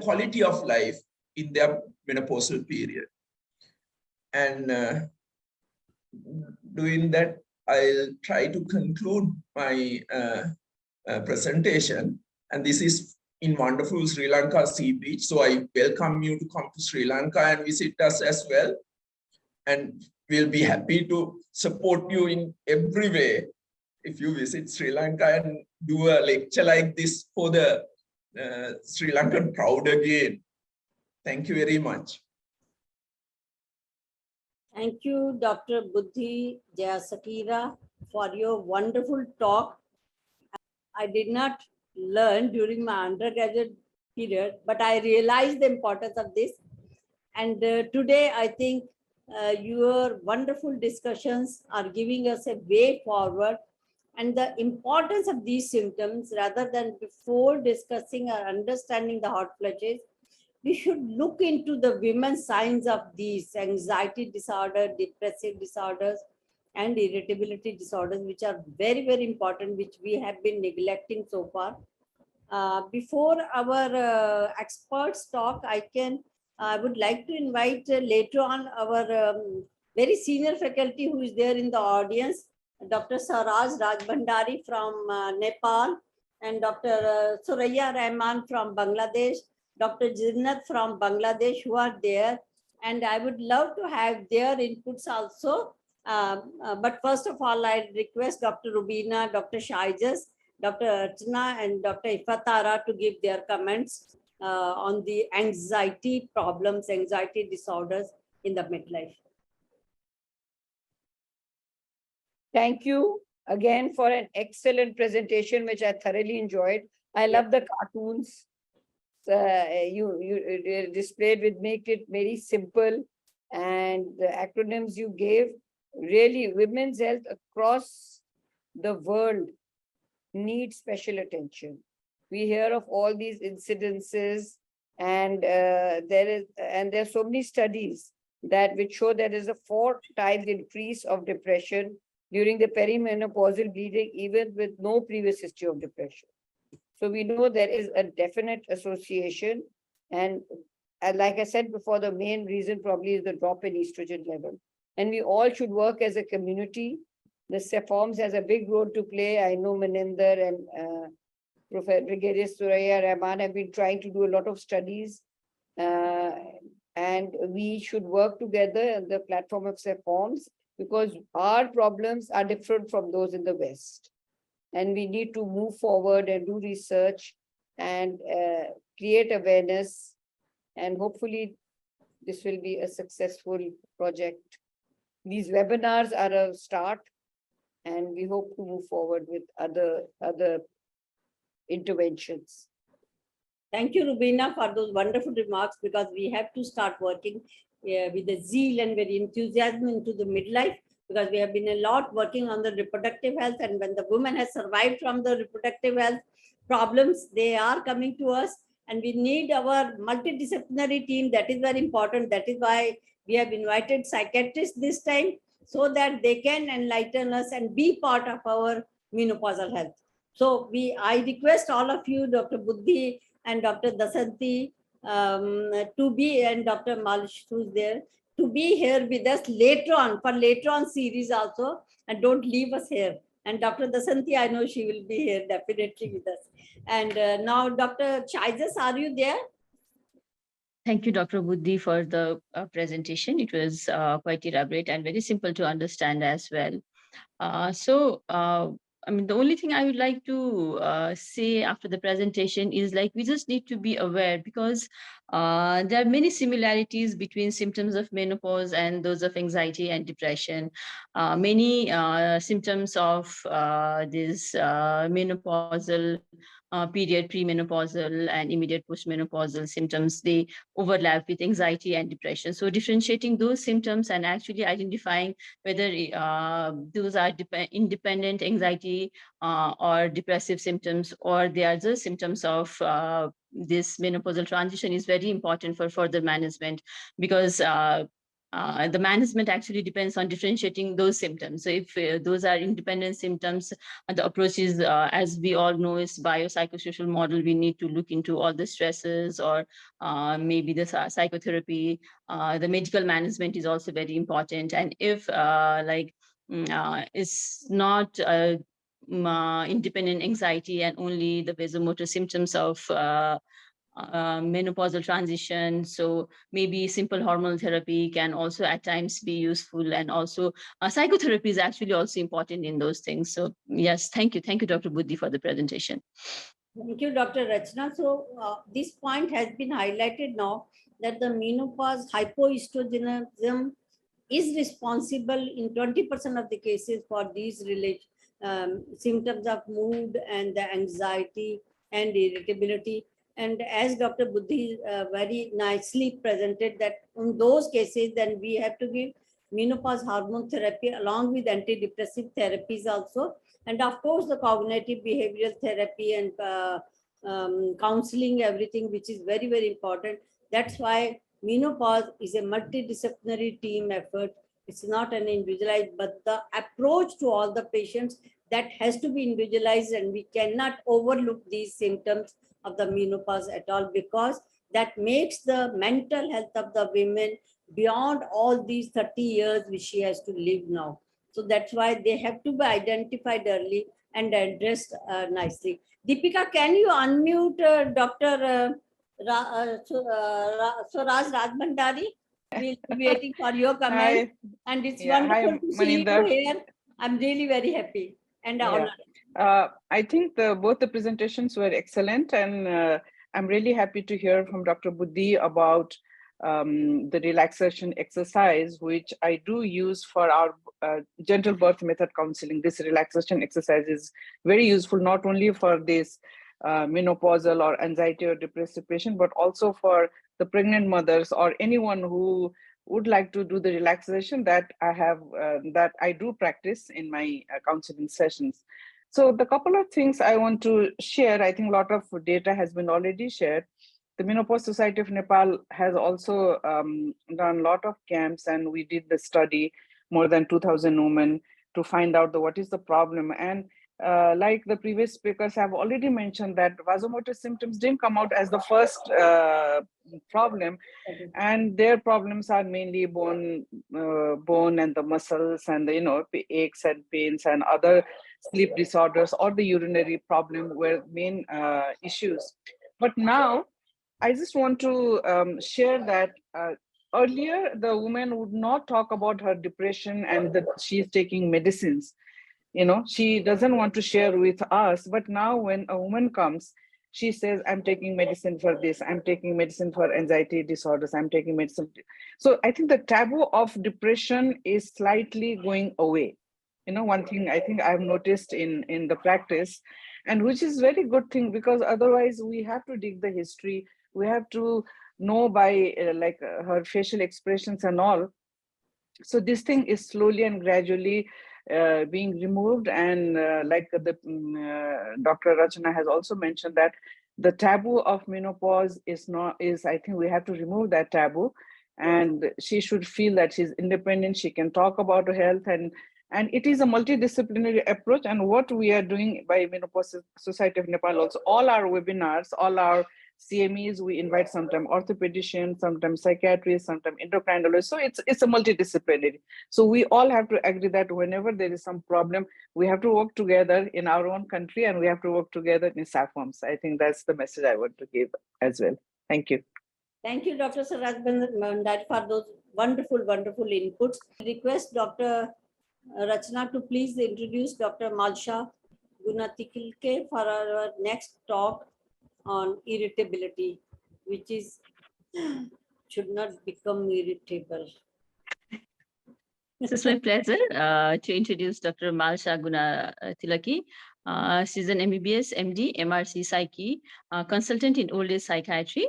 quality of life in their menopausal period. And doing that, I'll try to conclude my presentation. And this is in wonderful Sri Lanka sea beach. So I welcome you to come to Sri Lanka and visit us as well. And we'll be happy to support you in every way if you visit Sri Lanka and do a lecture like this for the Sri Lankan crowd again. Thank you very much.
Thank you, Dr. Buddhi Jayasekara, for your wonderful talk. I did not learn during my undergraduate period, but I realized the importance of this. And today, I think your wonderful discussions are giving us a way forward, and the importance of these symptoms, rather than before discussing or understanding the hot flushes, we should look into the women's signs of these anxiety disorder, depressive disorders, and irritability disorders, which are very, very important, which we have been neglecting so far. Before our experts talk, I would like to invite later on our very senior faculty who is there in the audience, Dr. Saraj Rajbhandari from Nepal, and Dr. Suraya Rahman from Bangladesh, Dr. Jinnat from Bangladesh, who are there. And I would love to have their inputs also. But first of all, I request Dr. Rubina, Dr. Shaijas, Dr. Archana, and Dr. Ifatara to give their comments on the anxiety problems, anxiety disorders in the midlife.
Thank you again for an excellent presentation, which I thoroughly enjoyed. I love the cartoons you displayed, with make it very simple, and the acronyms you gave. Really, women's health across the world needs special attention. We hear of all these incidences, and there are so many studies that which show there is a 4 times increase of depression during the perimenopausal bleeding, even with no previous history of depression. So we know there is a definite association. And like I said before, the main reason probably is the drop in estrogen level. And we all should work as a community. The SAFOMS has a big role to play. I know Maninder and Professor Brigadier Suraya Rahman have been trying to do a lot of studies. And we should work together on the platform of SAFOMS, because our problems are different from those in the West. And we need to move forward and do research and create awareness. And hopefully this will be a successful project. These webinars are a start, and we hope to move forward with other interventions.
Thank you, Rubina, for those wonderful remarks, because we have to start working with the zeal and very enthusiasm into the midlife, because we have been a lot working on the reproductive health, and when the woman has survived from the reproductive health problems, they are coming to us, and we need our multidisciplinary team. That is very important. That is why we have invited psychiatrists this time, so that they can enlighten us and be part of our menopausal health. So I request all of you, Dr. Buddhi and Dr. Dasanthi, to be, and Dr. Malsha, who's there, to be here with us later on, for later on series also, and don't leave us here. And Dr. Dasanthi, I know she will be here definitely with us. And now, Dr. Shaijas, are you there?
Thank you, Dr. Buddhi, for the presentation. It was quite elaborate and very simple to understand as well. I mean, the only thing I would like to say after the presentation is, like, we just need to be aware, because there are many similarities between symptoms of menopause and those of anxiety and depression. Many symptoms of this menopausal period, premenopausal and immediate postmenopausal symptoms, they overlap with anxiety and depression. So differentiating those symptoms and actually identifying whether those are independent anxiety or depressive symptoms, or they are just symptoms of this menopausal transition, is very important for further management, because the management actually depends on differentiating those symptoms. So if those are independent symptoms, the approach is, as we all know, is biopsychosocial model. We need to look into all the stresses, or maybe the psychotherapy. The medical management is also very important. And if it's not independent anxiety and only the vasomotor symptoms of menopausal transition, so maybe simple hormonal therapy can also at times be useful, and also psychotherapy is actually also important in those things. So yes, thank you, Dr. Buddhi, for the presentation.
Thank you, Dr. Rachna. So this point has been highlighted now, that the menopause hypoestrogenism is responsible in 20% of the cases for these symptoms of mood and the anxiety and irritability. And as Dr. Buddhi very nicely presented, that in those cases, then we have to give menopause hormone therapy along with antidepressive therapies also. And of course, the cognitive behavioral therapy and counseling, everything, which is very, very important. That's why menopause is a multidisciplinary team effort. It's not an individualized, but the approach to all the patients, that has to be individualized, and we cannot overlook these symptoms of the menopause at all, because that makes the mental health of the women beyond all these 30 years which she has to live now. So that's why they have to be identified early and addressed nicely. Deepika, can you unmute Dr. Suraj Rajbhandari? We'll be waiting for your comment. And it's wonderful to see you here. I'm really very happy and honored.
I think both the presentations were excellent, and I'm really happy to hear from Dr. Buddhi about the relaxation exercise, which I do use for our gentle birth method counseling. This relaxation exercise is very useful, not only for this menopausal or anxiety or depressive patient, but also for the pregnant mothers or anyone who would like to do the relaxation that I do practice in my counseling sessions. So the couple of things I want to share, I think a lot of data has been already shared. The Menopause Society of Nepal has also done a lot of camps, and we did the study, more than 2,000 women, to find out what is the problem. And like the previous speakers have already mentioned, that vasomotor symptoms didn't come out as the first problem, and their problems are mainly bone and the muscles, and the aches and pains and other sleep disorders, or the urinary problem were main issues. But now I just want to share that earlier the woman would not talk about her depression and that she's taking medicines. She doesn't want to share with us. But now when a woman comes, she says, I'm taking medicine for this, I'm taking medicine for anxiety disorders, I'm taking medicine. So I think the taboo of depression is slightly going away. One thing I think I've noticed in the practice, and which is very good thing, because otherwise we have to dig the history. We have to know by her facial expressions and all. So this thing is slowly and gradually being removed. And like the Dr. Rachana has also mentioned, that the taboo of menopause is I think we have to remove that taboo. And she should feel that she's independent, she can talk about her health, and it is a multidisciplinary approach. And what we are doing by Menopause Society of Nepal also, all our webinars, all our CMEs, we invite sometimes orthopedicians, sometimes psychiatrists, sometimes endocrinologists. So it's a multidisciplinary. So we all have to agree that whenever there is some problem, we have to work together in our own country, and we have to work together in SAFOMS. I think that's the message I want to give as well. Thank you.
Thank you, Dr. Suraj Rajbhandari, for those wonderful inputs. I request Dr. Rachana to please introduce Dr. Malsha Gunathilake for our next talk on irritability, which is should not become irritable.
This is my pleasure to introduce Dr. Malsha Gunathilake. She's an MBBS, MD, MRC Psyche, consultant in old age psychiatry.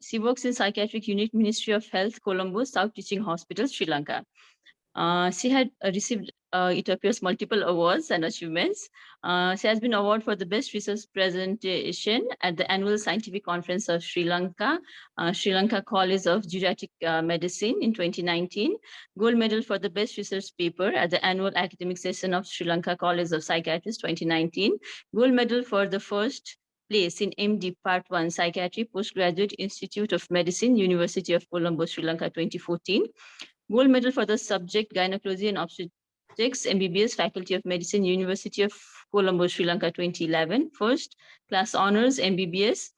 She works in Psychiatric Unit, Ministry of Health, Colombo, South Teaching Hospital, Sri Lanka. She had received, it appears, multiple awards and achievements. She has been awarded for the best research presentation at the annual scientific conference of Sri Lanka, Sri Lanka College of Geriatric Medicine in 2019, gold medal for the best research paper at the annual academic session of Sri Lanka College of Psychiatrists 2019, gold medal for the first place in MD Part 1 Psychiatry, Postgraduate Institute of Medicine, University of Colombo, Sri Lanka 2014, gold medal for the subject Gynecology and Obstetrics, MBBS, Faculty of Medicine, University of Colombo, Sri Lanka 2011, first class honors MBBS,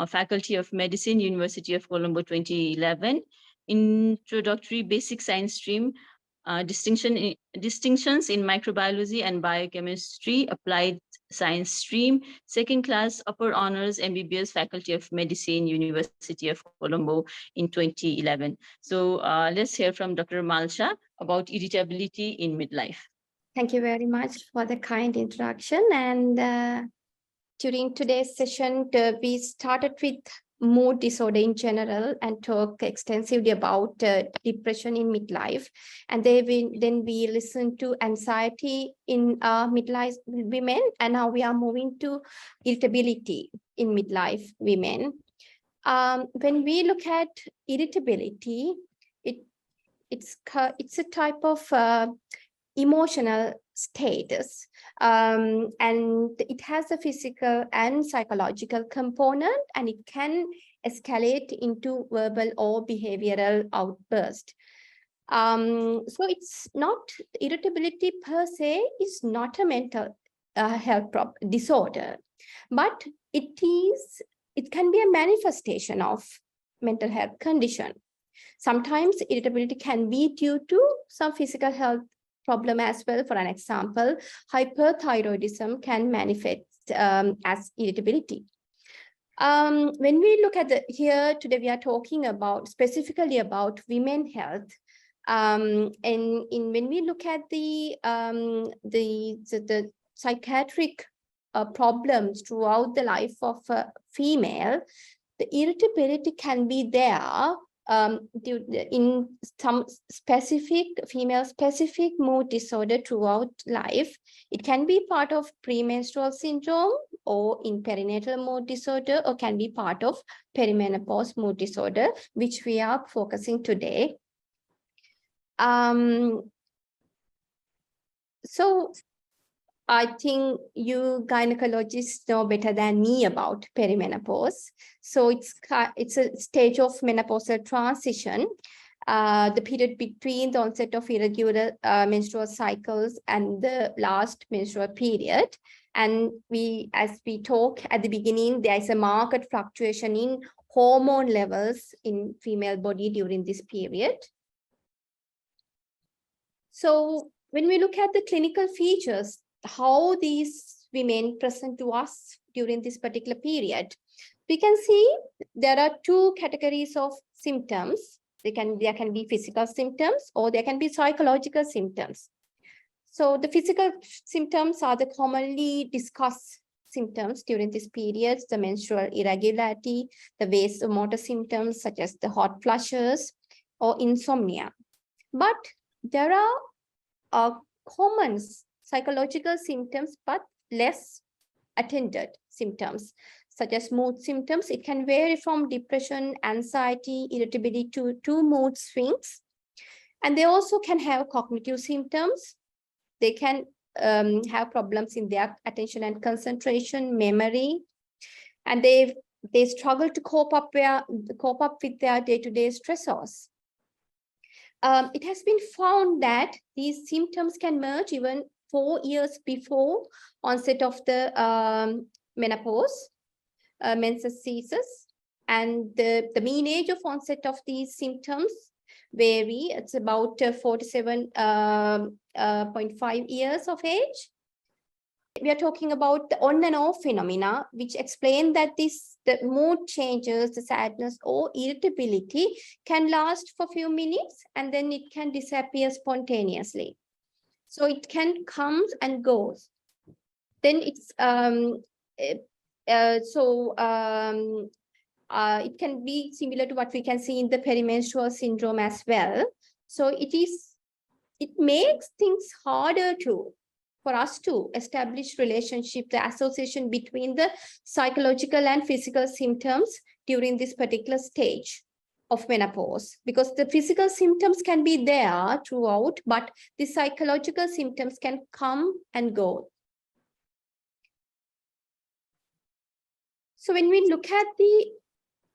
Faculty of Medicine, University of Colombo 2011, introductory basic science stream, distinctions in microbiology and biochemistry, applied science stream, second class upper honors MBBS, Faculty of Medicine, University of Colombo in 2011. So let's hear from Dr. Malsha about irritability in midlife.
Thank you very much for the kind introduction. And during today's session, we started with mood disorder in general and talk extensively about depression in midlife. And then we listened to anxiety in midlife women, and now we are moving to irritability in midlife women. When we look at irritability, it's a type of emotional status, and it has a physical and psychological component, and it can escalate into verbal or behavioral outburst. So it's not, irritability per se is not a mental health disorder, but it can be a manifestation of mental health condition. Sometimes irritability can be due to some physical health problem as well. For an example, hyperthyroidism can manifest as irritability. When we look at here today, we are talking about specifically about women health. And when we look at the psychiatric problems throughout the life of a female, the irritability can be there in some specific female-specific mood disorder throughout life. It can be part of premenstrual syndrome or in perinatal mood disorder, or can be part of perimenopause mood disorder, which we are focusing today. So I think you gynecologists know better than me about perimenopause. So it's a stage of menopausal transition, the period between the onset of irregular menstrual cycles and the last menstrual period. And as we talk at the beginning, there is a marked fluctuation in hormone levels in female body during this period. So when we look at the clinical features, how these women present to us during this particular period, we can see there are two categories of symptoms. There can be physical symptoms or there can be psychological symptoms. So the physical symptoms are the commonly discussed symptoms during this period: the menstrual irregularity, the vasomotor symptoms such as the hot flushes or insomnia. But there are common psychological symptoms, but less attended symptoms, such as mood symptoms. It can vary from depression, anxiety, irritability to mood swings. And they also can have cognitive symptoms. They can have problems in their attention and concentration, memory, and they struggle to cope up with their day-to-day stressors. It has been found that these symptoms can emerge even 4 years before onset of the menopause, menses, and the mean age of onset of these symptoms vary. It's about 47.5 years of age. We are talking about the on and off phenomena, which explain that the mood changes, the sadness or irritability can last for a few minutes and then it can disappear spontaneously. So it can come and goes. Then it's it can be similar to what we can see in the perimenstrual syndrome as well. So it makes things harder for us to establish relationship, the association between the psychological and physical symptoms during this particular stage of menopause, because the physical symptoms can be there throughout, but the psychological symptoms can come and go. So when we look at the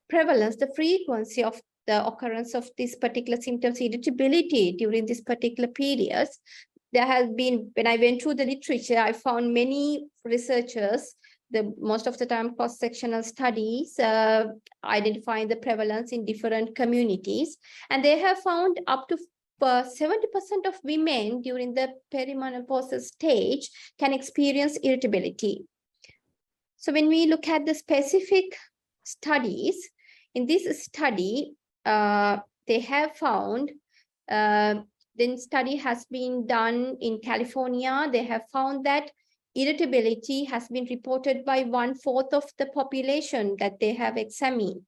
prevalence, the frequency of the occurrence of this particular symptoms, irritability during this particular period, there has been, when I went through the literature, I found many researchers, most of the time cross-sectional studies, identifying the prevalence in different communities. And they have found up to 70% of women during the perimenopausal stage can experience irritability. So when we look at the specific studies, in this study, they have found, then study has been done in California. They have found that irritability has been reported by 1/4 of the population that they have examined.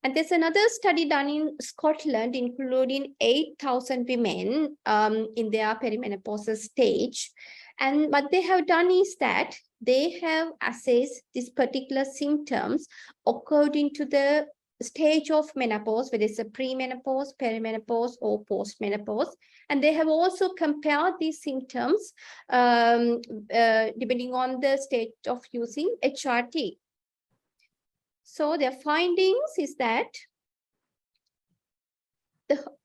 And there's another study done in Scotland, including 8,000 women in their perimenopausal stage. And what they have done is that they have assessed these particular symptoms according to the stage of menopause, whether it's a premenopause, perimenopause, or postmenopause. And they have also compared these symptoms depending on the state of using HRT. So their findings is that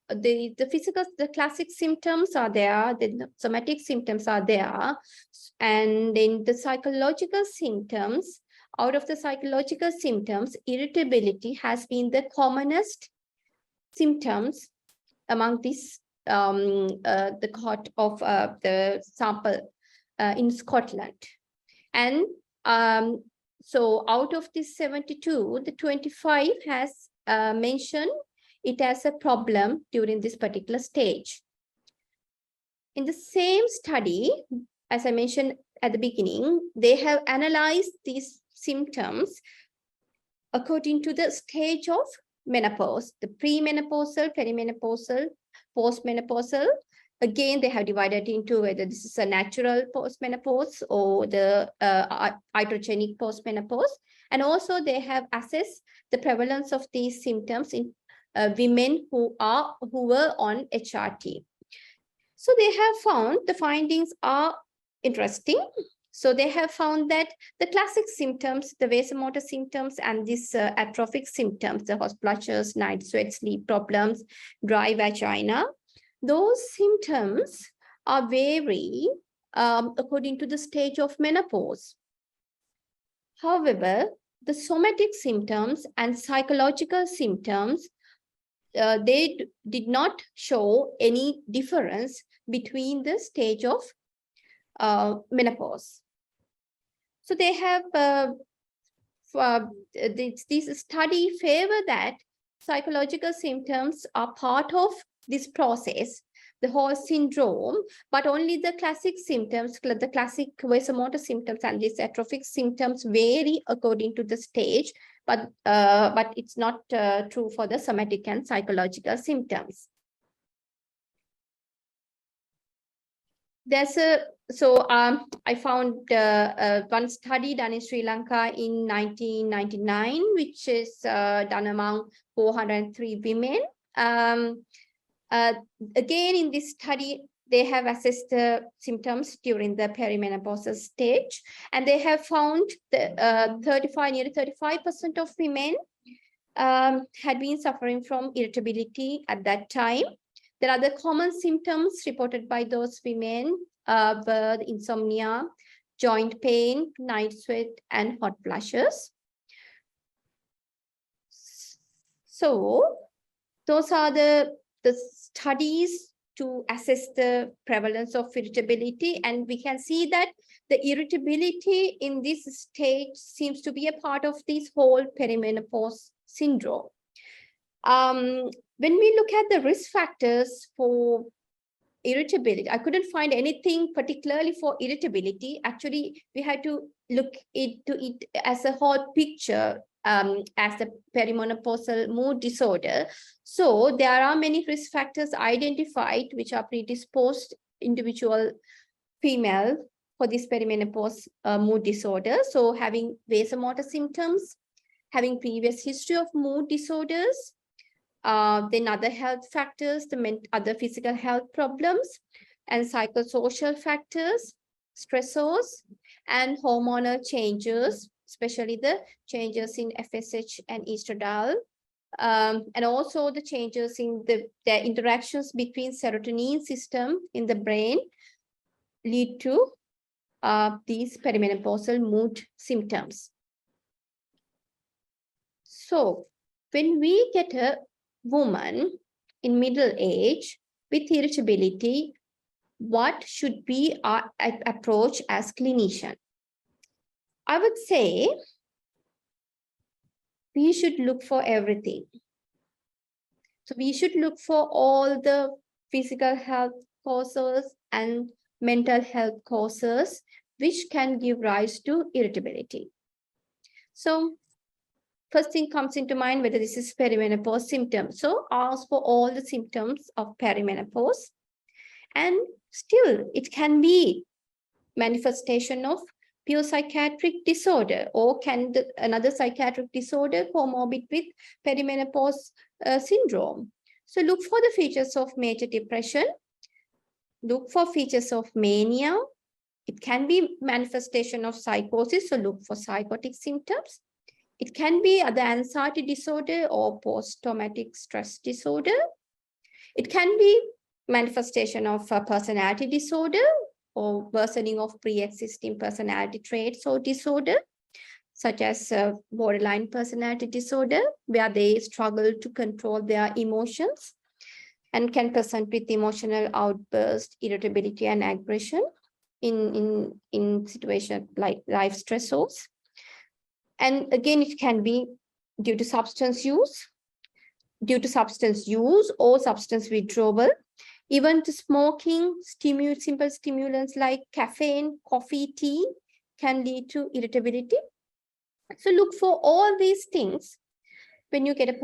the classic symptoms are there, the somatic symptoms are there, and then the psychological symptoms. Out of the psychological symptoms, irritability has been the commonest symptoms among this the cohort of the sample in Scotland. And so out of this 72, the 25 has mentioned it as a problem during this particular stage. In the same study, as I mentioned at the beginning, they have analyzed these symptoms according to the stage of menopause, the premenopausal, perimenopausal, postmenopausal. Again, they have divided into whether this is a natural postmenopause or the iatrogenic postmenopause. And also they have assessed the prevalence of these symptoms in women who were on HRT. So they have found the findings are interesting. So they have found that the classic symptoms, the vasomotor symptoms and these atrophic symptoms, the hot flushes, night sweat, sleep problems, dry vagina, those symptoms are vary according to the stage of menopause. However, the somatic symptoms and psychological symptoms, they did not show any difference between the stage of menopause. So they have, this study favor that psychological symptoms are part of this process, the whole syndrome, but only the classic symptoms, the classic vasomotor symptoms and these atrophic symptoms vary according to the stage, but it's not true for the somatic and psychological symptoms. There's a, so I found one study done in Sri Lanka in 1999, which is done among 403 women. Again, in this study, they have assessed the symptoms during the perimenopausal stage, and they have found that nearly 35% of women had been suffering from irritability at that time. There are the common symptoms reported by those women were insomnia, joint pain, night sweat, and hot flushes. So those are the studies to assess the prevalence of irritability, and we can see that the irritability in this stage seems to be a part of this whole perimenopause syndrome. When we look at the risk factors for irritability, I couldn't find anything particularly for irritability. Actually, we had to look into it as a whole picture as a perimenopausal mood disorder. So there are many risk factors identified which are predisposed individual female for this perimenopause mood disorder. So having vasomotor symptoms, having previous history of mood disorders, then other health factors, the other physical health problems, and psychosocial factors, stressors, and hormonal changes, especially the changes in FSH and estradiol, and also the changes in the interactions between serotonin system in the brain lead to these perimenopausal mood symptoms. So when we get a woman in middle age with irritability, what should be our approach as clinician? I would say we should look for everything. So we should look for all the physical health causes and mental health causes which can give rise to irritability. So first thing comes into mind whether this is perimenopause symptoms. So ask for all the symptoms of perimenopause, and still it can be manifestation of pure psychiatric disorder, or can another psychiatric disorder comorbid with perimenopause syndrome. So look for the features of major depression, look for features of mania. It can be manifestation of psychosis, so look for psychotic symptoms. It can be other anxiety disorder or post-traumatic stress disorder. It can be manifestation of a personality disorder or worsening of pre-existing personality traits or disorder, such as borderline personality disorder, where they struggle to control their emotions and can present with emotional outburst, irritability, and aggression in situations like life stressors. And again, it can be due to substance use or substance withdrawal, even to smoking, simple stimulants like caffeine, coffee, tea can lead to irritability. So look for all these things when you get a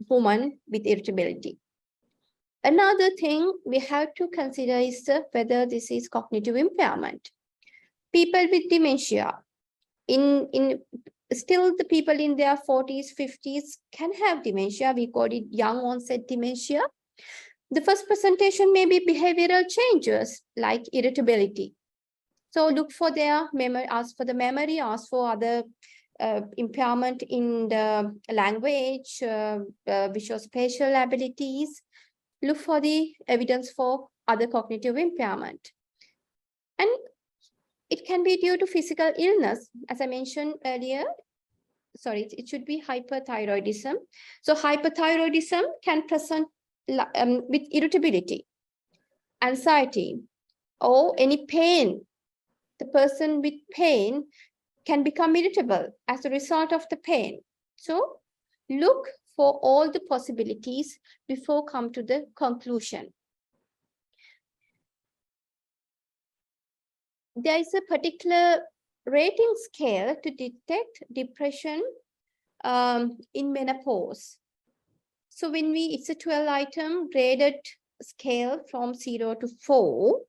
woman with irritability. Another thing we have to consider is whether this is cognitive impairment. People with dementia, still the people in their 40s, 50s can have dementia. We call it young onset dementia. The first presentation may be behavioral changes like irritability. So look for their memory, ask for the memory, ask for other impairment in the language, visual spatial abilities. Look for the evidence for other cognitive impairment. And it can be due to physical illness, as I mentioned earlier. Sorry, it should be hyperthyroidism. So hyperthyroidism can present with irritability, anxiety, or any pain. The person with pain can become irritable as a result of the pain. So look for all the possibilities before come to the conclusion. There is a particular rating scale to detect depression in menopause. So when it's a 12-item graded scale from 0 to 4,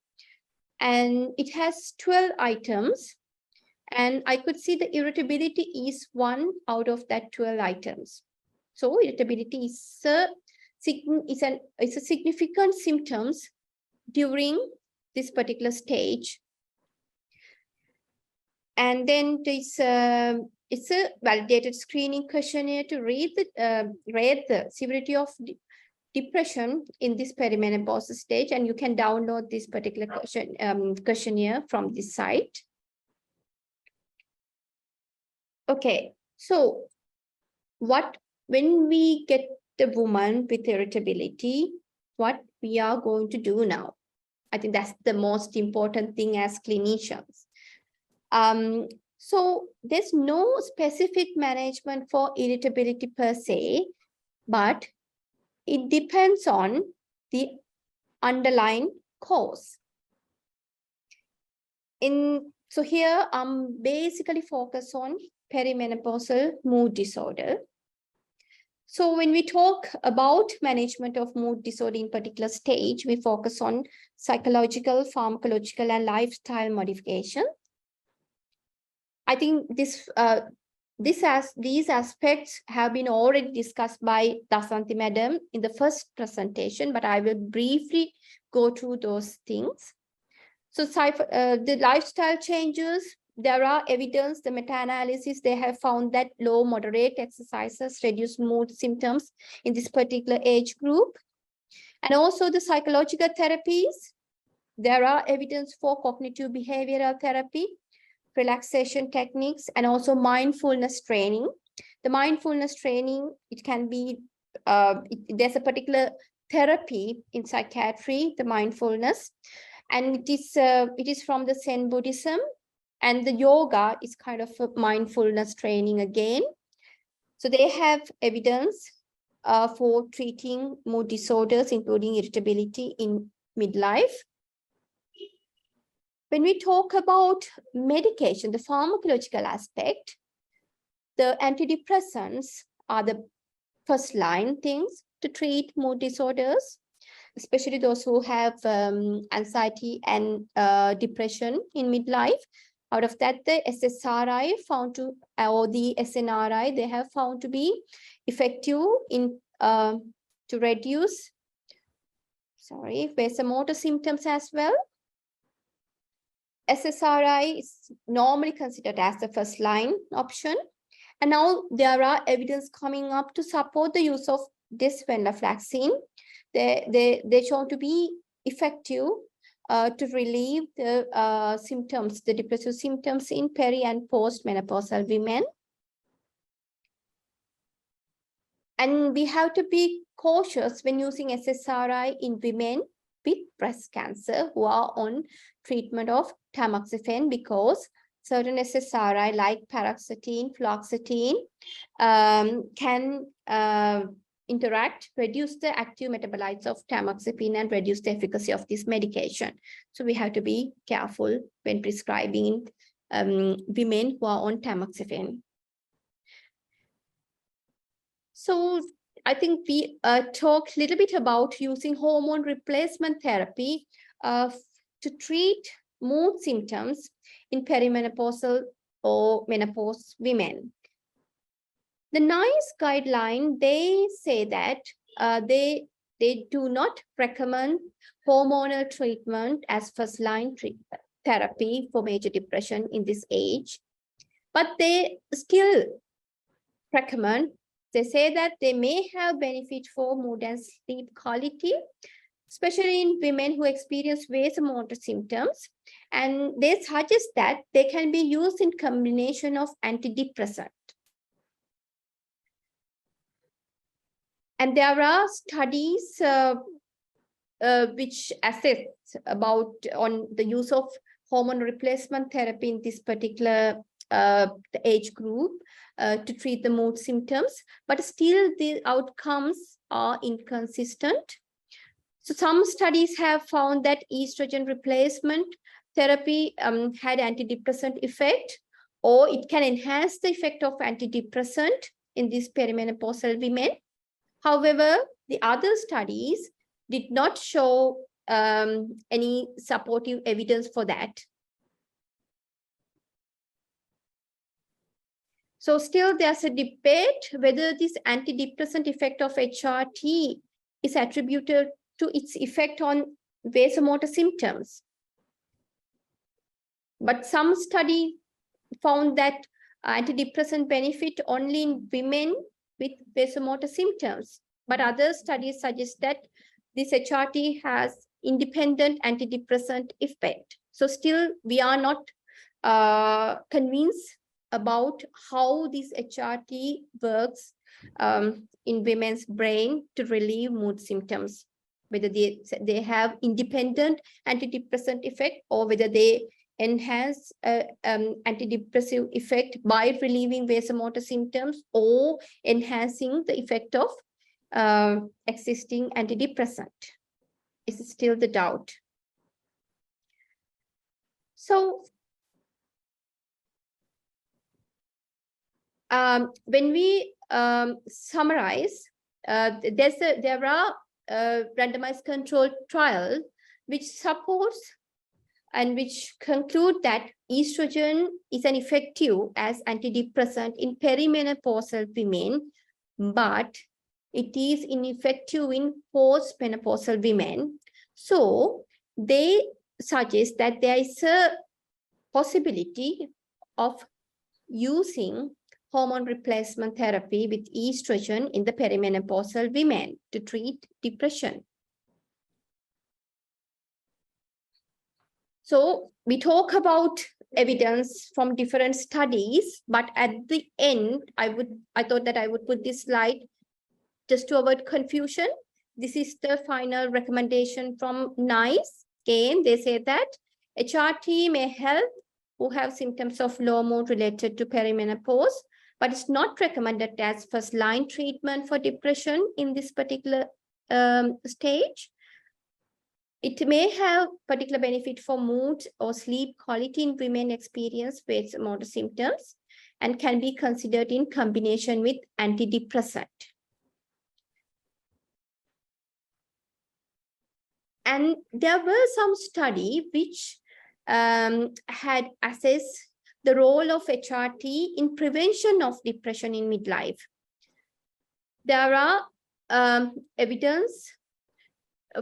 and it has 12 items, and I could see the irritability is 1 out of that 12 items. So irritability is a significant symptoms during this particular stage. And then it's a validated screening questionnaire to rate the severity of depression in this perimenopause stage, and you can download this particular questionnaire from this site. Okay, so when we get the woman with irritability, what we are going to do now? I think that's the most important thing as clinicians. So there's no specific management for irritability per se, but it depends on the underlying cause. So here I'm basically focused on perimenopausal mood disorder. So when we talk about management of mood disorder in particular stage, we focus on psychological, pharmacological, and lifestyle modification. I think these aspects have been already discussed by Dasanthi madam in the first presentation, but I will briefly go through those things. So the lifestyle changes, there are evidence, the meta-analysis, they have found that low moderate exercises reduce mood symptoms in this particular age group. And also the psychological therapies, there are evidence for cognitive behavioral therapy, relaxation techniques, and also mindfulness training. The mindfulness training, it can be, there's a particular therapy in psychiatry, the mindfulness, and it is from the Zen Buddhism, and the yoga is kind of a mindfulness training again. So they have evidence for treating mood disorders, including irritability in midlife. When we talk about medication, the pharmacological aspect, the antidepressants are the first line things to treat mood disorders, especially those who have anxiety and depression in midlife. Out of that, the SSRI found to, or the SNRI, they have found to be effective in to reduce, vasomotor symptoms as well. SSRI is normally considered as the first line option. And now there are evidence coming up to support the use of this venlafaxine, they're shown to be effective to relieve the symptoms, the depressive symptoms in peri and post-menopausal women. And we have to be cautious when using SSRI in women with breast cancer who are on treatment of tamoxifen, because certain SSRI like paroxetine, fluoxetine can interact, reduce the active metabolites of tamoxifen and reduce the efficacy of this medication. So we have to be careful when prescribing women who are on tamoxifen. So I think we talked a little bit about using hormone replacement therapy to treat mood symptoms in perimenopausal or menopause women. The NICE guideline, they say that they do not recommend hormonal treatment as first-line therapy for major depression in this age, but they still recommend. They say that they may have benefit for mood and sleep quality, especially in women who experience vasomotor symptoms. And they suggest that they can be used in combination of antidepressant. And there are studies which assess on the use of hormone replacement therapy in this particular age group to treat the mood symptoms, but still the outcomes are inconsistent. So some studies have found that estrogen replacement therapy had antidepressant effect, or it can enhance the effect of antidepressant in these perimenopausal women. However, the other studies did not show any supportive evidence for that. So still there's a debate whether this antidepressant effect of HRT is attributed to its effect on vasomotor symptoms. But some study found that antidepressant benefit only in women with vasomotor symptoms. But other studies suggest that this HRT has independent antidepressant effect. So still we are not convinced about how this HRT works in women's brain to relieve mood symptoms, whether they have independent antidepressant effect or whether they enhance antidepressive effect by relieving vasomotor symptoms or enhancing the effect of existing antidepressant. Is still the doubt. So when we summarize, there are randomized controlled trials which supports and which conclude that estrogen is an effective as antidepressant in perimenopausal women, but it is ineffective in postmenopausal women. So they suggest that there is a possibility of using hormone replacement therapy with estrogen in the perimenopausal women to treat depression. So we talk about evidence from different studies, but at the end, I thought that I would put this slide just to avoid confusion. This is the final recommendation from NICE. Again, they say that HRT may help who have symptoms of low mood related to perimenopause, but it's not recommended as first-line treatment for depression in this particular stage. It may have particular benefit for mood or sleep quality in women experience vasomotor symptoms and can be considered in combination with antidepressant. And there were some studies which had assessed the role of HRT in prevention of depression in midlife. There are evidence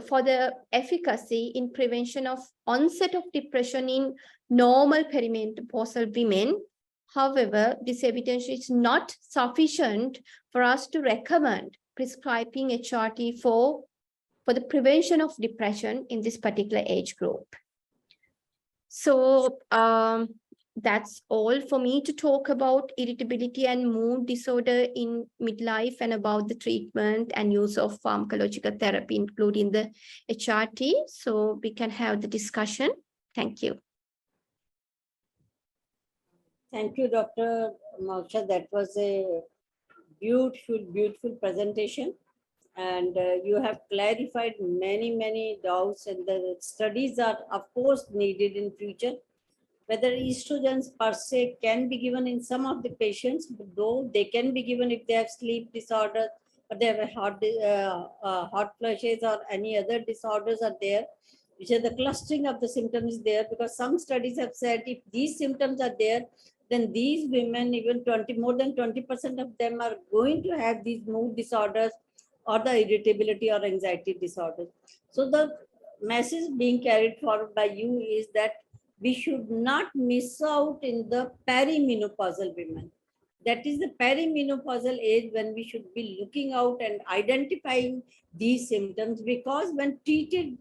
for the efficacy in prevention of onset of depression in normal perimenopausal women. However, this evidence is not sufficient for us to recommend prescribing HRT for the prevention of depression in this particular age group. So that's all for me to talk about irritability and mood disorder in midlife and about the treatment and use of pharmacological therapy, including the HRT. So we can have the discussion. Thank you.
Thank you, Dr. Malsha. That was a beautiful, beautiful presentation. And you have clarified many, many doubts, and the studies are, of course, needed in future. Whether estrogens per se can be given in some of the patients, though they can be given if they have sleep disorders, or they have hot flushes or any other disorders are there, which are the clustering of the symptoms is there, because some studies have said if these symptoms are there, then these women, even more than 20% of them are going to have these mood disorders or the irritability or anxiety disorders. So the message being carried forward by you is that we should not miss out in the perimenopausal women. That is the perimenopausal age when we should be looking out and identifying these symptoms, because when treated,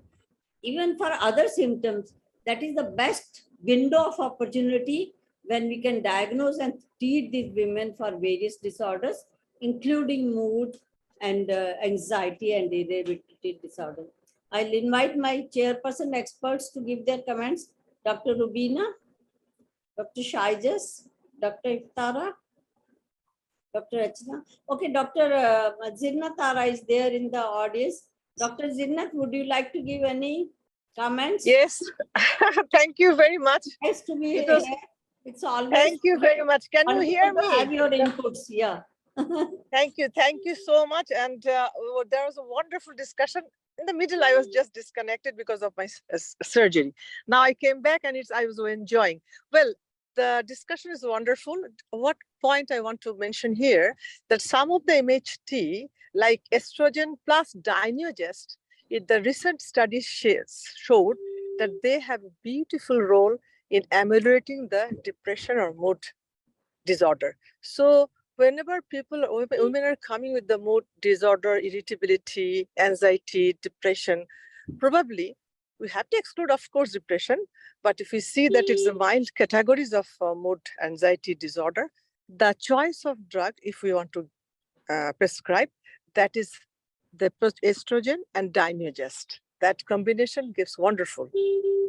even for other symptoms, that is the best window of opportunity when we can diagnose and treat these women for various disorders, including mood and anxiety and irritability disorder. I'll invite my chairperson experts to give their comments. Dr. Rubina, Dr. Shaijas, Dr. Iftara, Dr. Rachna. Okay, Dr. Zirnatara is there in the audience. Dr. Zirnat, would you like to give any comments?
Yes, thank you very much.
Nice to be here. It's always.
Thank you very much. Can you hear me?
Have your inputs, yeah.
Thank you so much. And there was a wonderful discussion. In the middle, I was just disconnected because of my surgery. Now I came back and I was enjoying. Well, the discussion is wonderful. What point I want to mention here, that some of the MHT, like estrogen plus Dynogest, the recent studies showed that they have a beautiful role in ameliorating the depression or mood disorder. So whenever women are coming with the mood disorder, irritability, anxiety, depression, probably we have to exclude, of course, depression. But if we see that it's a mild categories of mood anxiety disorder, the choice of drug, if we want to prescribe, that is the estrogen and Dynogest. That combination gives wonderful.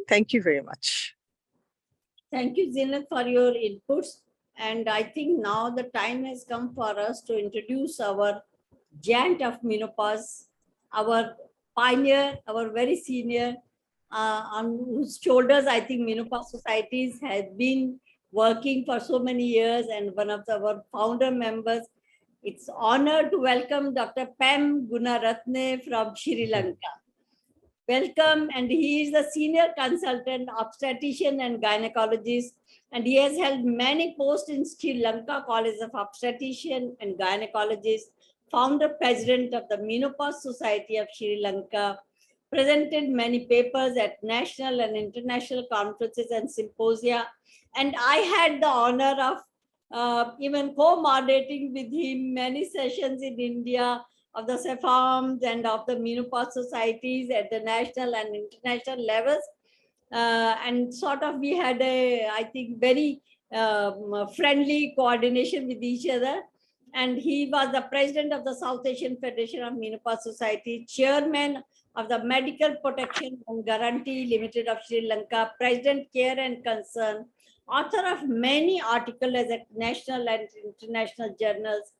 Thank you very much.
Thank you, Zinat, for your inputs. And I think now the time has come for us to introduce our giant of menopause, our pioneer, our very senior, on whose shoulders I think menopause societies have been working for so many years, and one of our founder members. It's an honor to welcome Dr. Pam Gunaratne from Sri Lanka. Welcome, and he is the senior consultant, obstetrician and gynecologist, and he has held many posts in Sri Lanka College of Obstetrician and Gynecologist, founder president of the Menopause Society of Sri Lanka, presented many papers at national and international conferences and symposia, and I had the honor of even co-moderating with him many sessions in India of the SAFOMS and of the menopause societies at the national and international levels. And sort of we had a, I think, very friendly coordination with each other. And he was the president of the South Asian Federation of Menopause Society, chairman of the Medical Protection and Guarantee Limited of Sri Lanka, president Care and Concern, author of many articles at national and international journals.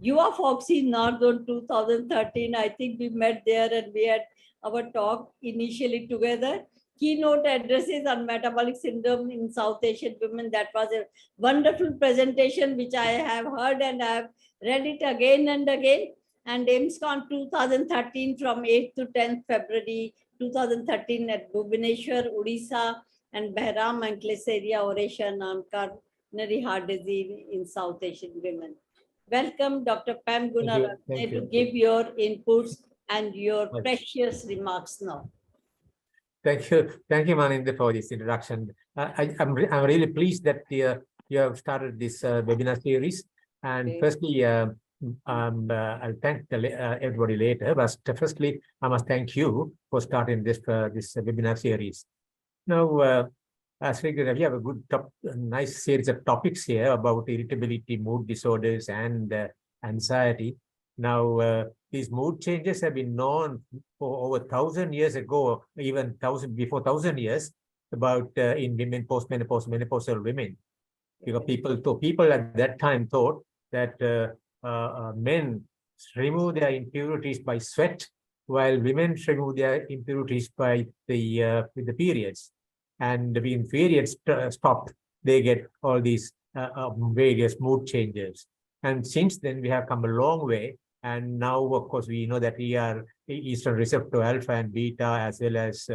You are Foxy North Zone 2013. I think we met there and we had our talk initially together. Keynote addresses on metabolic syndrome in South Asian women. That was a wonderful presentation, which I have heard and I have read it again and again. And AIMSCON 2013 from 8th to 10th February 2013 at Bhubaneswar, Odisha, and Behram and Kleseria oration on coronary heart disease in South Asian women. Welcome, Dr. Pam Gunaratne, to give your inputs and your precious remarks now.
Thank you, Maninder, for this introduction. I'm really pleased that you have started this webinar series. And firstly, I'll thank everybody later, but firstly, I must thank you for starting this webinar series. Now, as we have a nice series of topics here about irritability, mood disorders, and anxiety. Now, these mood changes have been known for over 1,000 years ago, even before 1,000 years, about in women, postmenopause, menopausal women. Because people at that time thought that men remove their impurities by sweat, while women remove their impurities by with the periods. And when periods stop, they get all these various mood changes. And since then, we have come a long way. And now, of course, we know that estrogen receptor alpha and beta, as well as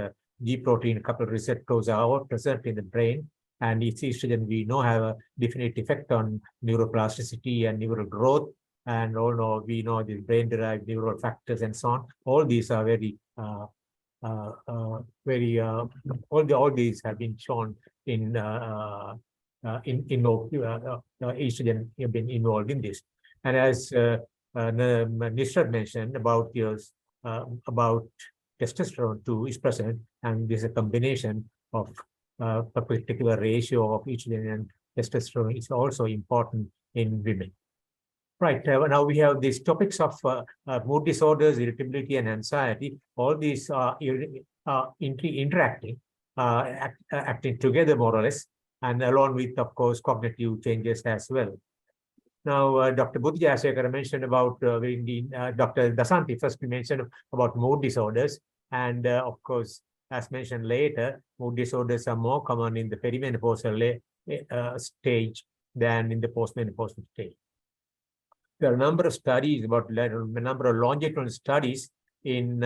G protein coupled receptors are all present in the brain. And its estrogen, we know, have a definite effect on neuroplasticity and neural growth. And all we know the brain-derived neural factors and so on. All these are all these have been shown in estrogen have been involved in this. And as Nishrat mentioned about testosterone too is present, and this is a combination of a particular ratio of estrogen and testosterone is also important in women. Right, now we have these topics of mood disorders, irritability, and anxiety. All these are interacting, acting together more or less, and along with, of course, cognitive changes as well. Now, Dr. Buddhi Jayasekara mentioned about, Dr. Dasanthi first mentioned about mood disorders. And of course, as mentioned later, mood disorders are more common in the perimenopausal stage than in the postmenopausal stage. There are a number of studies about a number of longitudinal studies in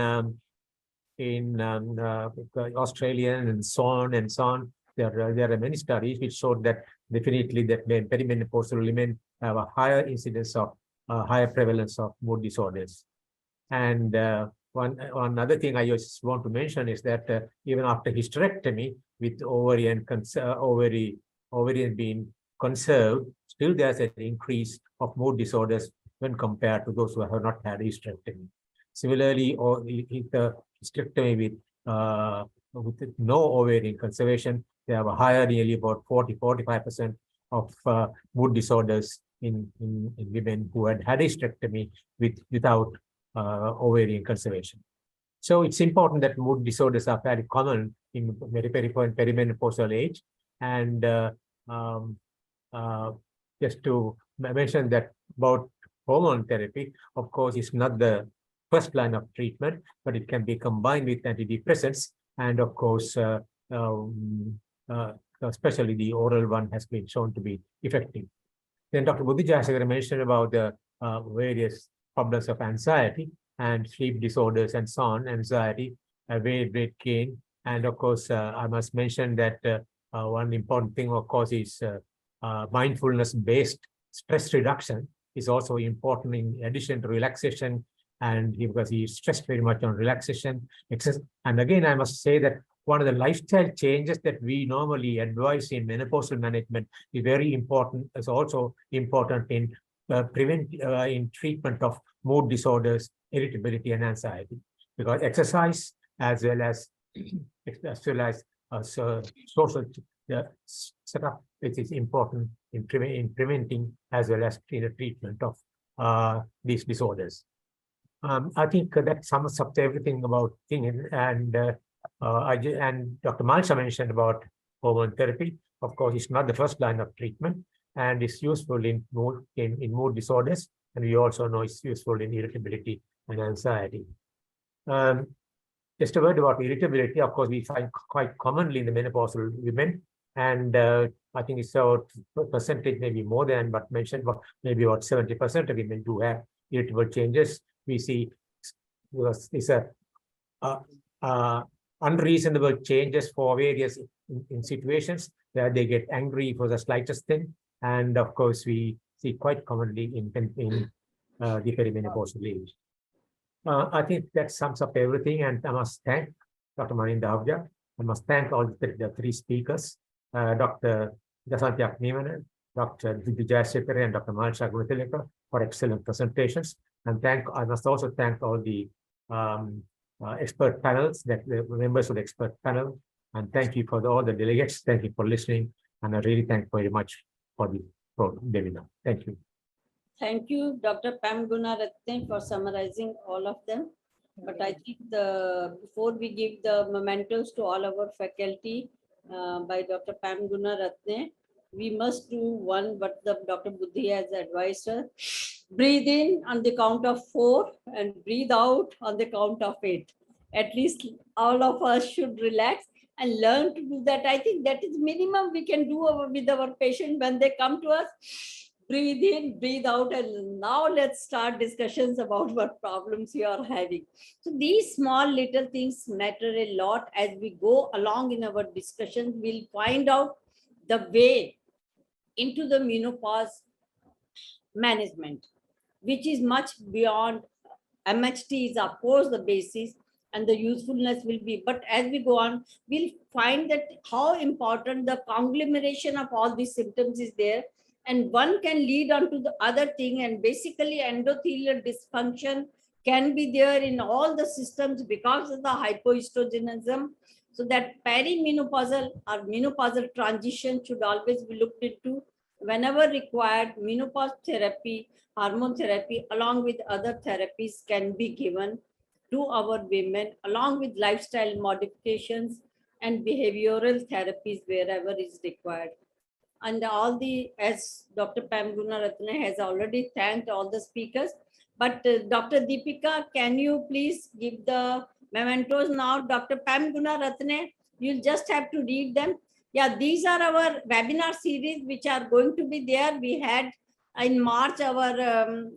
Australian and so on and so on. There are many studies which showed that definitely that perimenopausal women have a higher incidence of higher prevalence of mood disorders. And one other thing I just want to mention is that even after hysterectomy with ovarian being conserved, still there's an increase of mood disorders when compared to those who have not had hysterectomy. Similarly, or the hysterectomy with no ovarian conservation, they have a higher, nearly about 40–45% of mood disorders in women who had hysterectomy without ovarian conservation. So it's important that mood disorders are very common in perimenopausal age. And just to mention that about hormone therapy, of course, is not the first line of treatment, but it can be combined with antidepressants. And of course, especially the oral one has been shown to be effective. Then Dr. Buddhi Jayasekara mentioned about the various problems of anxiety and sleep disorders and so on, anxiety, weight gain. And of course, I must mention that one important thing, of course, is mindfulness-based stress reduction is also important in addition to relaxation, and because he stressed very much on relaxation. And again, I must say that one of the lifestyle changes that we normally advise in menopausal management is very important, is also important in in treatment of mood disorders, irritability, and anxiety, because exercise as well as social setup, which is important in preventing as well as in the treatment of these disorders. I think that sums up everything about things. And Dr. Malsha mentioned about hormone therapy. Of course, it's not the first line of treatment, and it's useful in mood disorders. And we also know it's useful in irritability and anxiety. Just a word about irritability. Of course, we find quite commonly in the menopausal women, and I think it's a percentage, maybe more than but mentioned, but maybe about 70% of women do have irritable changes. We see it's unreasonable changes for various in situations where they get angry for the slightest thing, and of course we see quite commonly in the perimenopausal age. I think that sums up everything, and I must thank Dr. Maninder Ahuja. I must thank all the three speakers, Dr. Dasanthi, Akmeemana, Dr. Jayasekara and Dr. Malsha Gunathilake for excellent presentations. And I must also thank all the expert panels, the members of the expert panel. And thank you for all the delegates. Thank you for listening. And I really thank very much for the webinar. Thank you.
Thank you, Dr. Pam Gunaratne, for summarizing all of them. But I think before we give the mementos to all our faculty by Dr. Pam Gunaratne, we must do one what Dr. Buddhi has advised us. Breathe in on the count of 4 and breathe out on the count of 8. At least all of us should relax and learn to do that. I think that is minimum we can do with our patient when they come to us. Breathe in, breathe out, and now let's start discussions about what problems you are having. So these small little things matter a lot. As we go along in our discussions, we'll find out the way into the menopause management, which is much beyond MHT is of course the basis and the usefulness will be. But as we go on, we'll find that how important the conglomeration of all these symptoms is there. And one can lead on to the other thing, and basically endothelial dysfunction can be there in all the systems because of the hypoestrogenism. So that perimenopausal or menopausal transition should always be looked into. Whenever required, menopause therapy, hormone therapy, along with other therapies can be given to our women, along with lifestyle modifications and behavioral therapies wherever is required. And all the, as Dr. Pam Gunaratne has already thanked all the speakers, but Dr. Deepika, can you please give the mementos now? Dr. Pam Gunaratne, you'll just have to read them. Yeah, these are our webinar series which are going to be there. We had in March our,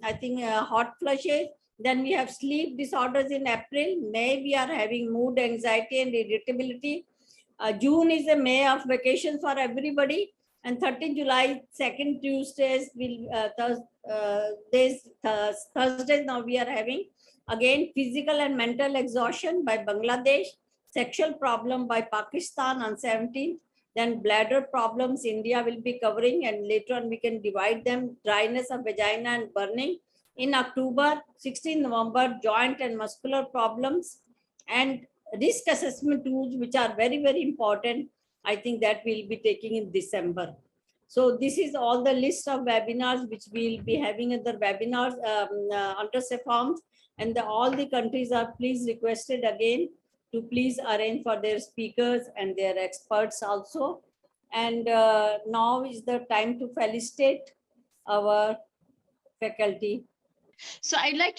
I think, hot flushes. Then we have sleep disorders in April. May we are having mood, anxiety and irritability. June is a May of vacation for everybody. And 13 July, second Tuesdays, Thursdays now we are having. Again, physical and mental exhaustion by Bangladesh, sexual problem by Pakistan on 17th. Then bladder problems, India will be covering, and later on we can divide them. Dryness of vagina and burning. In October, 16 November, joint and muscular problems and risk assessment tools, which are very, very important. I think that we'll be taking in December. So this is all the list of webinars which we'll be having at the webinars under SAFOMS, and all the countries are please requested again to please arrange for their speakers and their experts also. And now is the time to felicitate our faculty.
So I'd like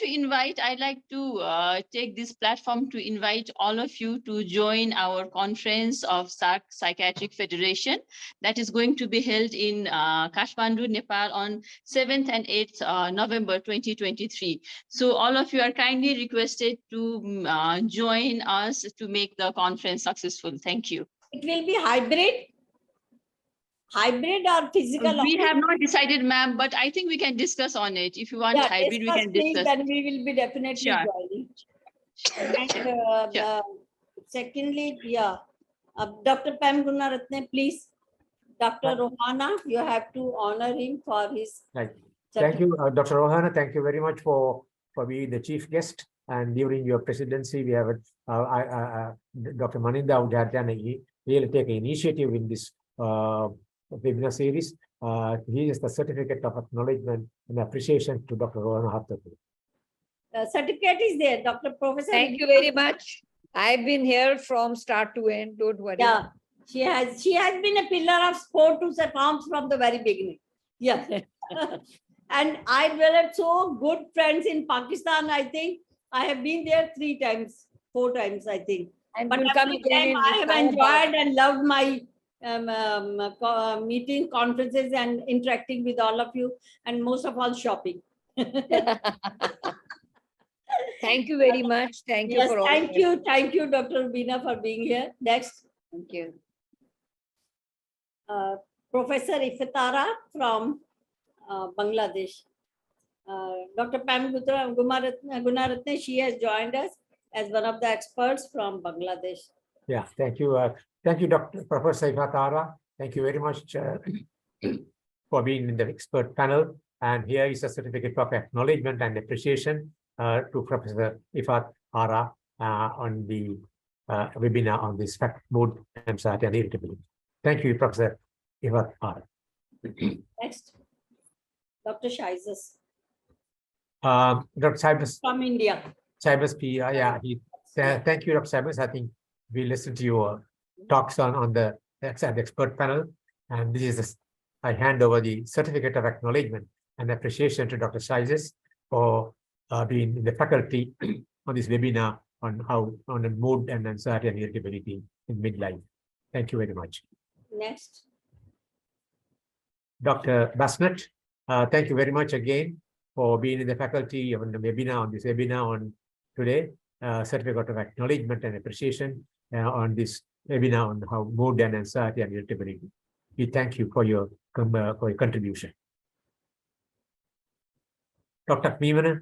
to take this platform to invite all of you to join our conference of Psychiatric Federation that is going to be held in Kathmandu, Nepal on 7th and 8th November 2023. So all of you are kindly requested to join us to make the conference successful. Thank you.
It will be hybrid or physical?
We have not decided, ma'am, but I think we can discuss on it. If you want hybrid, we can discuss.
Then we will be definitely joining. And secondly, Dr. Pam Gunaratne, please. Dr. Rohana, you have to honor him for his.
Thank you, Dr. Rohana. Thank you very much for being the chief guest. And during your presidency, we have Dr. Maninder would have done really take an initiative in this webinar series. He is the certificate of acknowledgement and appreciation to Dr. Rohana Haththotuwa.
The certificate is there, Dr. Professor.
Thank you very much. I've been here from start to end. Don't worry.
Yeah, she has been a pillar of sport to SAFOMS from the very beginning. Yeah. And I developed so good friends in Pakistan. I think I have been there 4 times, I think.
And
but every time I have enjoyed and loved my meeting, conferences, and interacting with all of you, and most of all shopping.
Thank you very much. Thank you for all.
Thank you, Dr. Rubina, for being here. Next.
Thank you.
Professor Ifatara from Bangladesh. Dr. Pam Gunaratne, she has joined us as one of the experts from Bangladesh.
Yeah, thank you. Thank you, Dr. Professor Ifatara. Thank you very much. for being in the expert panel. And here is a certificate of acknowledgement and appreciation to Professor Ifat Ara on the webinar on this mood, anxiety, and irritability. Thank you, Professor Ifat Ara.
Next, Dr. Shizes.
Dr. Cybers
from India.
Cybers P. Thank you, Dr. Cybers. I think we listened to your talks on the expert panel, and this is I hand over the certificate of acknowledgement and appreciation to Dr. Shizes for being in the faculty on this webinar on the mood and anxiety and irritability in midlife. Thank you very much.
Next,
Dr. Basnet, thank you very much again for being in the faculty on the webinar, on this webinar on today, certificate of acknowledgement and appreciation on this webinar on how mood and anxiety and irritability. We thank you for your contribution. Dr. Akmeemana,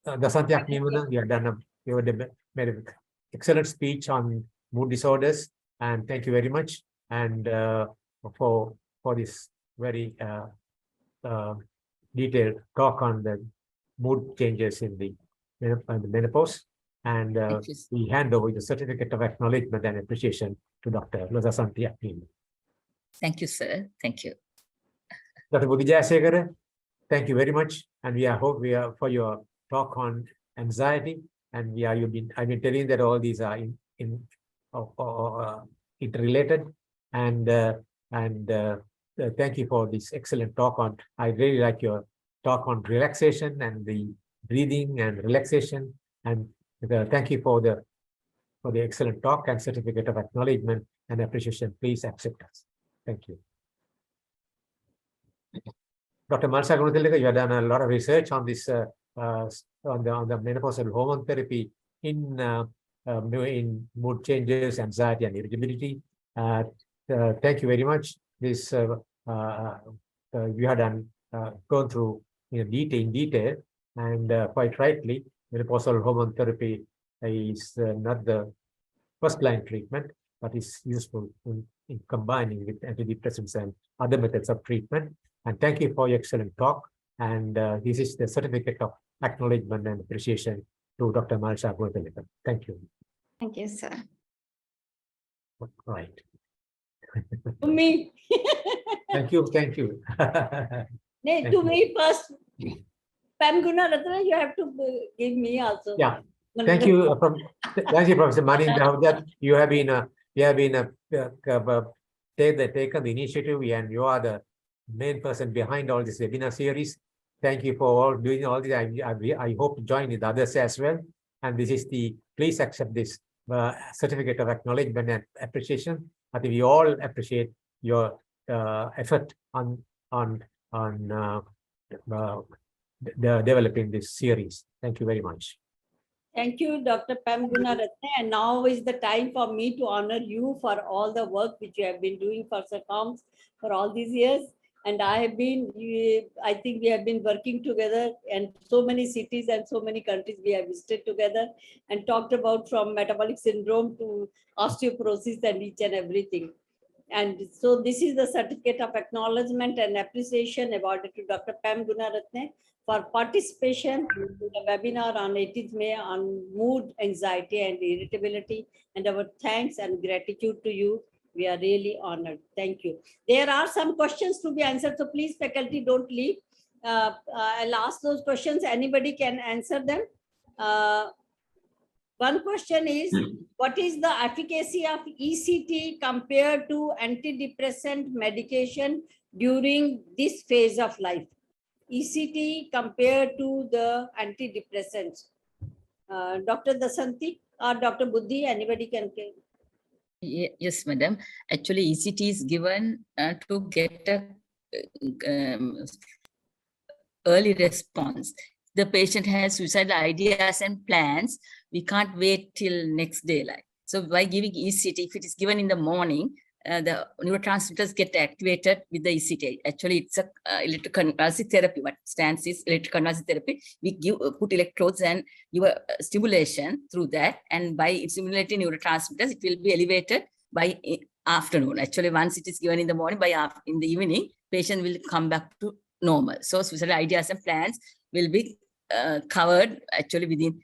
Dasanthi Akmeemana, you have made an excellent speech on mood disorders, and thank you very much. And for this very detailed talk on the mood changes in the menopause. And we hand over the certificate of acknowledgement and appreciation to Dr. Dasanthi Akmeemana.
Thank you, sir. Thank you.
Dr. Buddhi Jayasekara, thank you very much. And hope for your talk on anxiety. And I've been telling that all these are interrelated. And thank you for this excellent talk on. I really like your talk on relaxation and the breathing and relaxation. And thank you for the excellent talk and certificate of acknowledgement and appreciation. Please accept us. Thank you. Dr. Malsha Gunathilake, you have done a lot of research on this on the menopausal hormone therapy in mood changes, anxiety, and irritability. Thank you very much. This you have gone through in detail, and quite rightly, menopausal hormone therapy is not the first-line treatment, but is useful in combining with antidepressants and other methods of treatment. And thank you for your excellent talk. And this is the certificate of acknowledgement and appreciation to Dr. Malsha Gunathilake. Thank you.
Thank you, sir.
Right.
To me.
Thank you. Thank you.
To me first. Pam Gunaratna, you have to give me also.
Yeah. Thank you, thank you, Professor Maninder, that you have taken the initiative, and you are the main person behind all this webinar series. Thank you for doing all this. I hope to join with others as well. And this is please accept this certificate of acknowledgement and appreciation. I think we all appreciate your effort on developing this series. Thank you very much.
Thank you, Dr. Pam Gunaratne. And now is the time for me to honor you for all the work which you have been doing for SAFOMS for all these years. And I think we have been working together, and so many cities and so many countries we have visited together and talked about from metabolic syndrome to osteoporosis and each and everything. And so this is the certificate of acknowledgement and appreciation awarded to Dr. Pam Gunaratne for participation in the webinar on 18th May on mood, anxiety, and irritability. And our thanks and gratitude to you. We are really honored. Thank you. There are some questions to be answered, so please, faculty, don't leave. I'll ask those questions. Anybody can answer them. One question is, what is the efficacy of ECT compared to antidepressant medication during this phase of life? ECT compared to the antidepressants. Dr. Dasanthi or Dr. Buddhi, anybody can.
Yes, madam. Actually, ECT is given to get a early response. The patient has suicidal ideas and plans. We can't wait till next day. So by giving ECT, if it is given in the morning, the neurotransmitters get activated with the ECT. Actually, it's a electroconvulsive therapy. What stands is electroconvulsive therapy. We put electrodes and give a stimulation through that. And by stimulating neurotransmitters, it will be elevated by afternoon. Actually, once it is given in the morning, in the evening, patient will come back to normal. So special ideas and plans will be covered actually within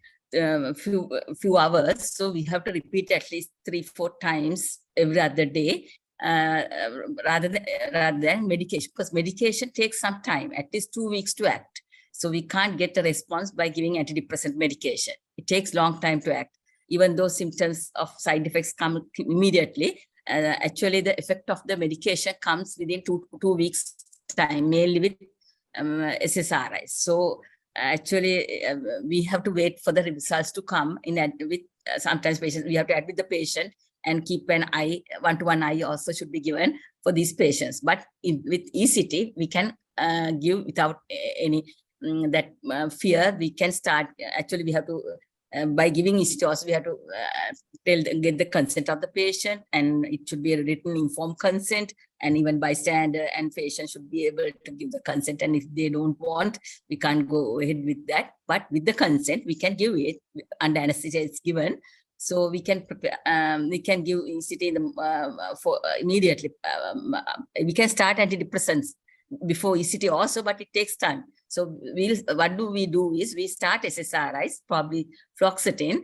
few hours. So we have to repeat at least 3-4 times every other day, rather than medication, because medication takes some time, at least 2 weeks to act. So we can't get a response by giving antidepressant medication. It takes long time to act. Even though symptoms of side effects come immediately, actually the effect of the medication comes within two weeks time, mainly with SSRIs. So actually we have to wait for the results to come with sometimes patients. We have to admit the patient and keep an eye, one-to-one eye also should be given for these patients. But with ECT, we can give without any fear. We can start, actually we have to, by giving ECT also, we have to get the consent of the patient, and it should be a written informed consent, and even bystander and patient should be able to give the consent. And if they don't want, we can't go ahead with that. But with the consent, we can give it under anesthesia is given. So we can prepare, we can give ECT for immediately. We can start antidepressants before ECT also, but it takes time. So what do we do is we start SSRIs, probably fluoxetine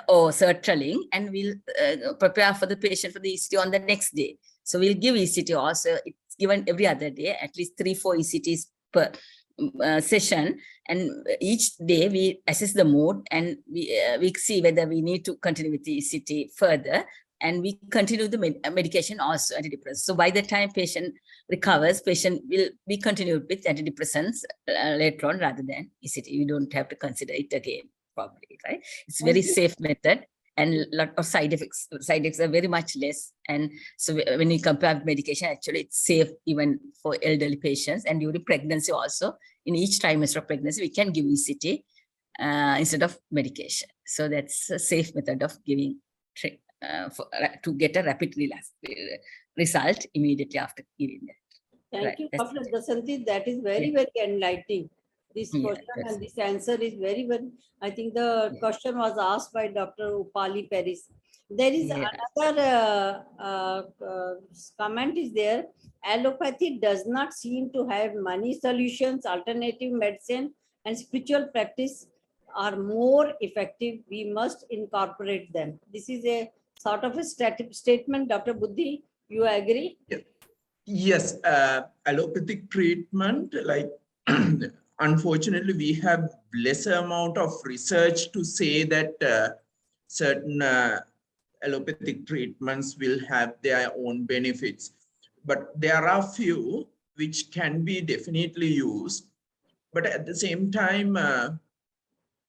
or sertraline, and we'll prepare for the patient for the ECT on the next day. So we'll give ECT also. It's given every other day, at least 3-4 ECTs per session, and each day we assess the mood, and we see whether we need to continue with the ECT further, and we continue the medication also, antidepressants. So by the time patient recovers, patient will be continued with antidepressants later on rather than ECT. You don't have to consider it again, probably, right? It's very safe method, and a lot of side effects are very much less. And so when you compare with medication, actually it's safe even for elderly patients. And during pregnancy also, in each trimester of pregnancy, we can give ECT instead of medication. So that's a safe method of giving to get a rapid result immediately after giving that.
Thank you, Dr. Dasanthi. That is very, very enlightening. This question and this answer is very, very, I think the question was asked by Dr. Upali Paris. There is another comment is there. Allopathy does not seem to have money solutions, alternative medicine and spiritual practice are more effective. We must incorporate them. This is a sort of a statement. Dr. Buddhi, you agree?
Yes, allopathic treatment, like unfortunately, we have lesser amount of research to say that certain allopathic treatments will have their own benefits. But there are few which can be definitely used. But at the same time,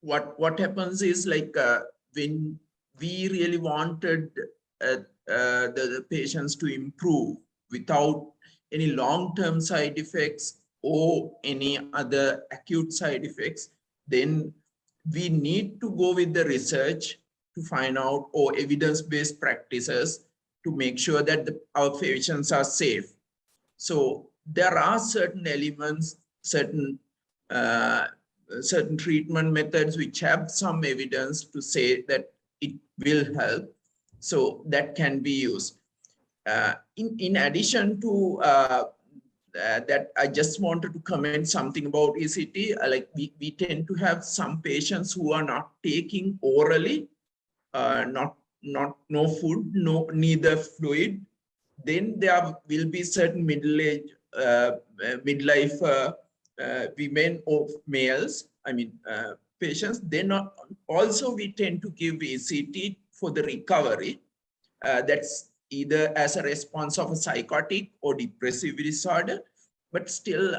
what happens is like when we really wanted the patients to improve without any long-term side effects or any other acute side effects, then we need to go with the research to find out, or evidence-based practices to make sure that our patients are safe. So there are certain elements, certain treatment methods which have some evidence to say that it will help. So that can be used. In addition to that, I just wanted to comment something about ECT. Like we tend to have some patients who are not taking orally, no food, neither fluid. Then there will be certain middle-aged, midlife women or males, patients. Then also we tend to give ECT for the recovery. That's either as a response of a psychotic or depressive disorder, but still,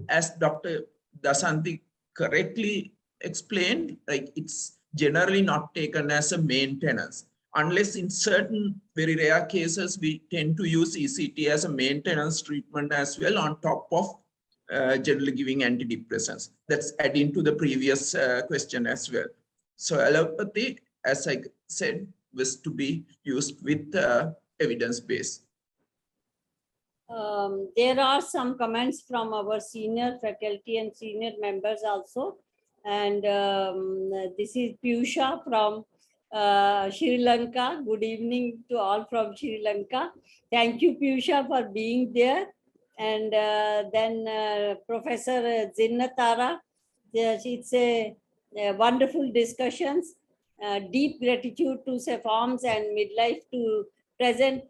as Dr. Dasanthi correctly explained, like it's generally not taken as a maintenance, unless in certain very rare cases, we tend to use ECT as a maintenance treatment as well on top of generally giving antidepressants. That's adding to the previous question as well. So allopathy, as I said, was to be used with evidence base.
There are some comments from our senior faculty and senior members also. And this is Piyusha from Sri Lanka. Good evening to all from Sri Lanka. Thank you, Piyusha, for being there. And then Professor Zinnatara. It's a wonderful discussions. Deep gratitude to SAFOMS and MIDLIFE to present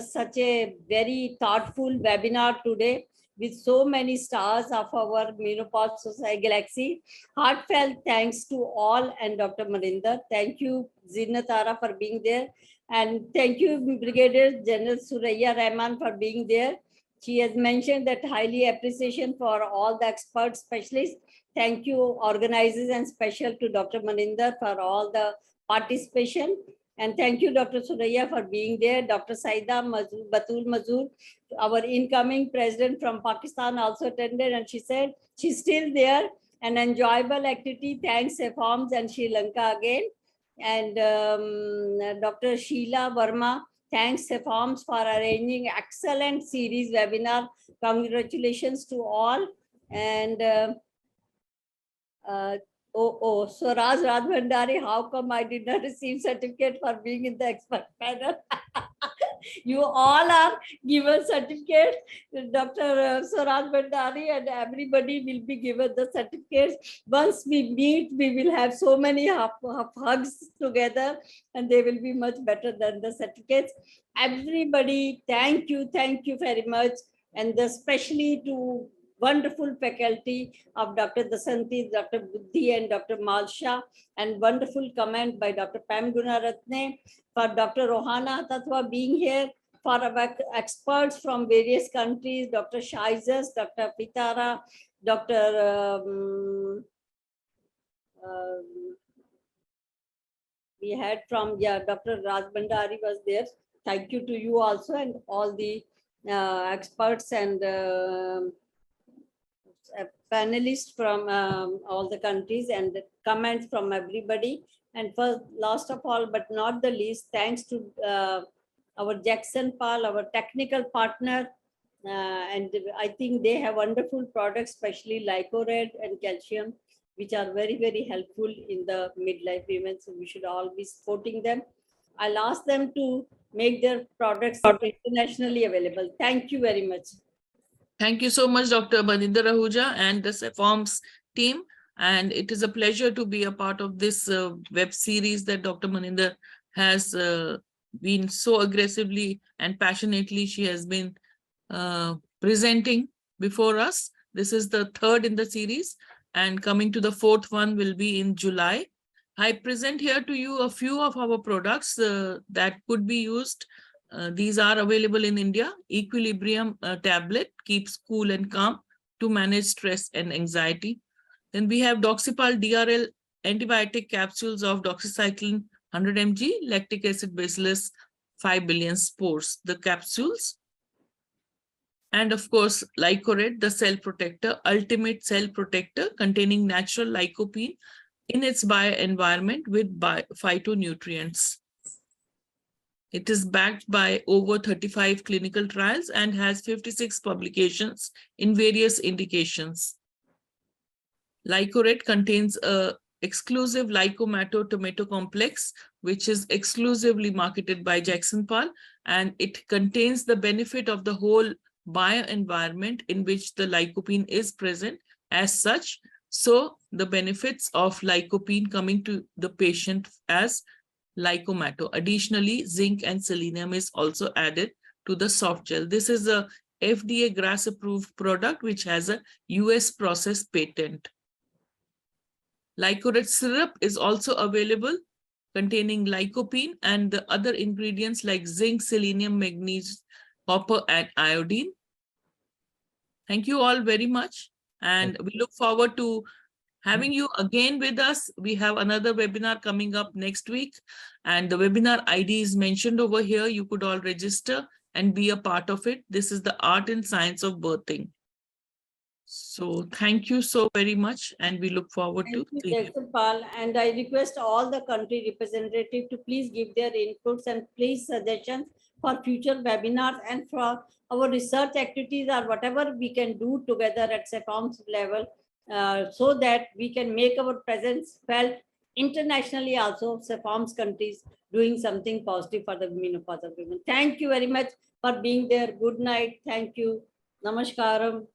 such a very thoughtful webinar today with so many stars of our menopause society galaxy. Heartfelt thanks to all and Dr. Maninder. Thank you, Zinnatara, for being there. And thank you, Brigadier General Suraya Rahman, for being there. She has mentioned that highly appreciation for all the expert specialists. Thank you, organizers, and special to Dr. Maninder for all the participation. And thank you, Dr. Suraya, for being there. Dr. Saida Batul Mazur, our incoming president from Pakistan, also attended, and she said she's still there. An enjoyable activity. Thanks, SAFOMS and Sri Lanka again. And Dr. Sheila Verma, thanks, SAFOMS, for arranging excellent series webinar. Congratulations to all. And so Raj Bhandari, how come I did not receive certificate for being in the expert panel? You all are given certificates. Dr. Suraj Bhandari and everybody will be given the certificates. Once we meet, we will have so many hugs together, and they will be much better than the certificates. Everybody, thank you very much, and especially to wonderful faculty of Dr. Dasanthi, Dr. Buddhi, and Dr. Malsha, and wonderful comment by Dr. Pam Gunaratne, for Dr. Rohana Haththotuwa being here, for our experts from various countries, Dr. Shaizas, Dr. Pitara, Dr. We had from, Dr. Raj Bhandari was there. Thank you to you also, and all the experts and panelists from all the countries, and the comments from everybody. And first, last of all, but not the least, thanks to our Jagsonpal, our technical partner. And I think they have wonderful products, especially LycoRed and calcium, which are very, very helpful in the midlife women. So we should all be supporting them. I'll ask them to make their products internationally available. Thank you very much.
Thank you so much, Dr. Maninder Ahuja and the SAFOMS team. And it is a pleasure to be a part of this web series that Dr. Maninder has been so aggressively and passionately, she has been presenting before us. This is the third in the series, and coming to the fourth one will be in July. I present here to you a few of our products that could be used. These are available in India. Equilibrium tablet keeps cool and calm to manage stress and anxiety. Then we have Doxipal DRL antibiotic capsules of doxycycline 100 mg, lactic acid bacillus 5 billion spores, the capsules. And of course, LycoRed, the cell protector, ultimate cell protector containing natural lycopene in its bioenvironment with phytonutrients. It is backed by over 35 clinical trials and has 56 publications in various indications. LycoRed contains a exclusive Lycomato tomato complex, which is exclusively marketed by Jagsonpal, and it contains the benefit of the whole bioenvironment in which the lycopene is present as such. So the benefits of lycopene coming to the patient as Lycomato. Additionally, zinc and selenium is also added to the soft gel. This is a FDA GRAS approved product which has a US process patent. LycoRed syrup is also available, containing lycopene and the other ingredients like zinc, selenium, magnesium, copper, and iodine. Thank you all very much. And we look forward to having you again with us. We have another webinar coming up next week, and the webinar ID is mentioned over here. You could all register and be a part of it. This is the art and science of birthing. So thank you so very much, and we look forward to seeing you.
Jagsonpal, and I request all the country representatives to please give their inputs and please suggestions for future webinars and for our research activities or whatever we can do together at SAFOMS level, so that we can make our presence felt internationally also, SAFOMS countries doing something positive for the menopausal women. Thank you very much for being there. Good night. Thank you. Namaskaram.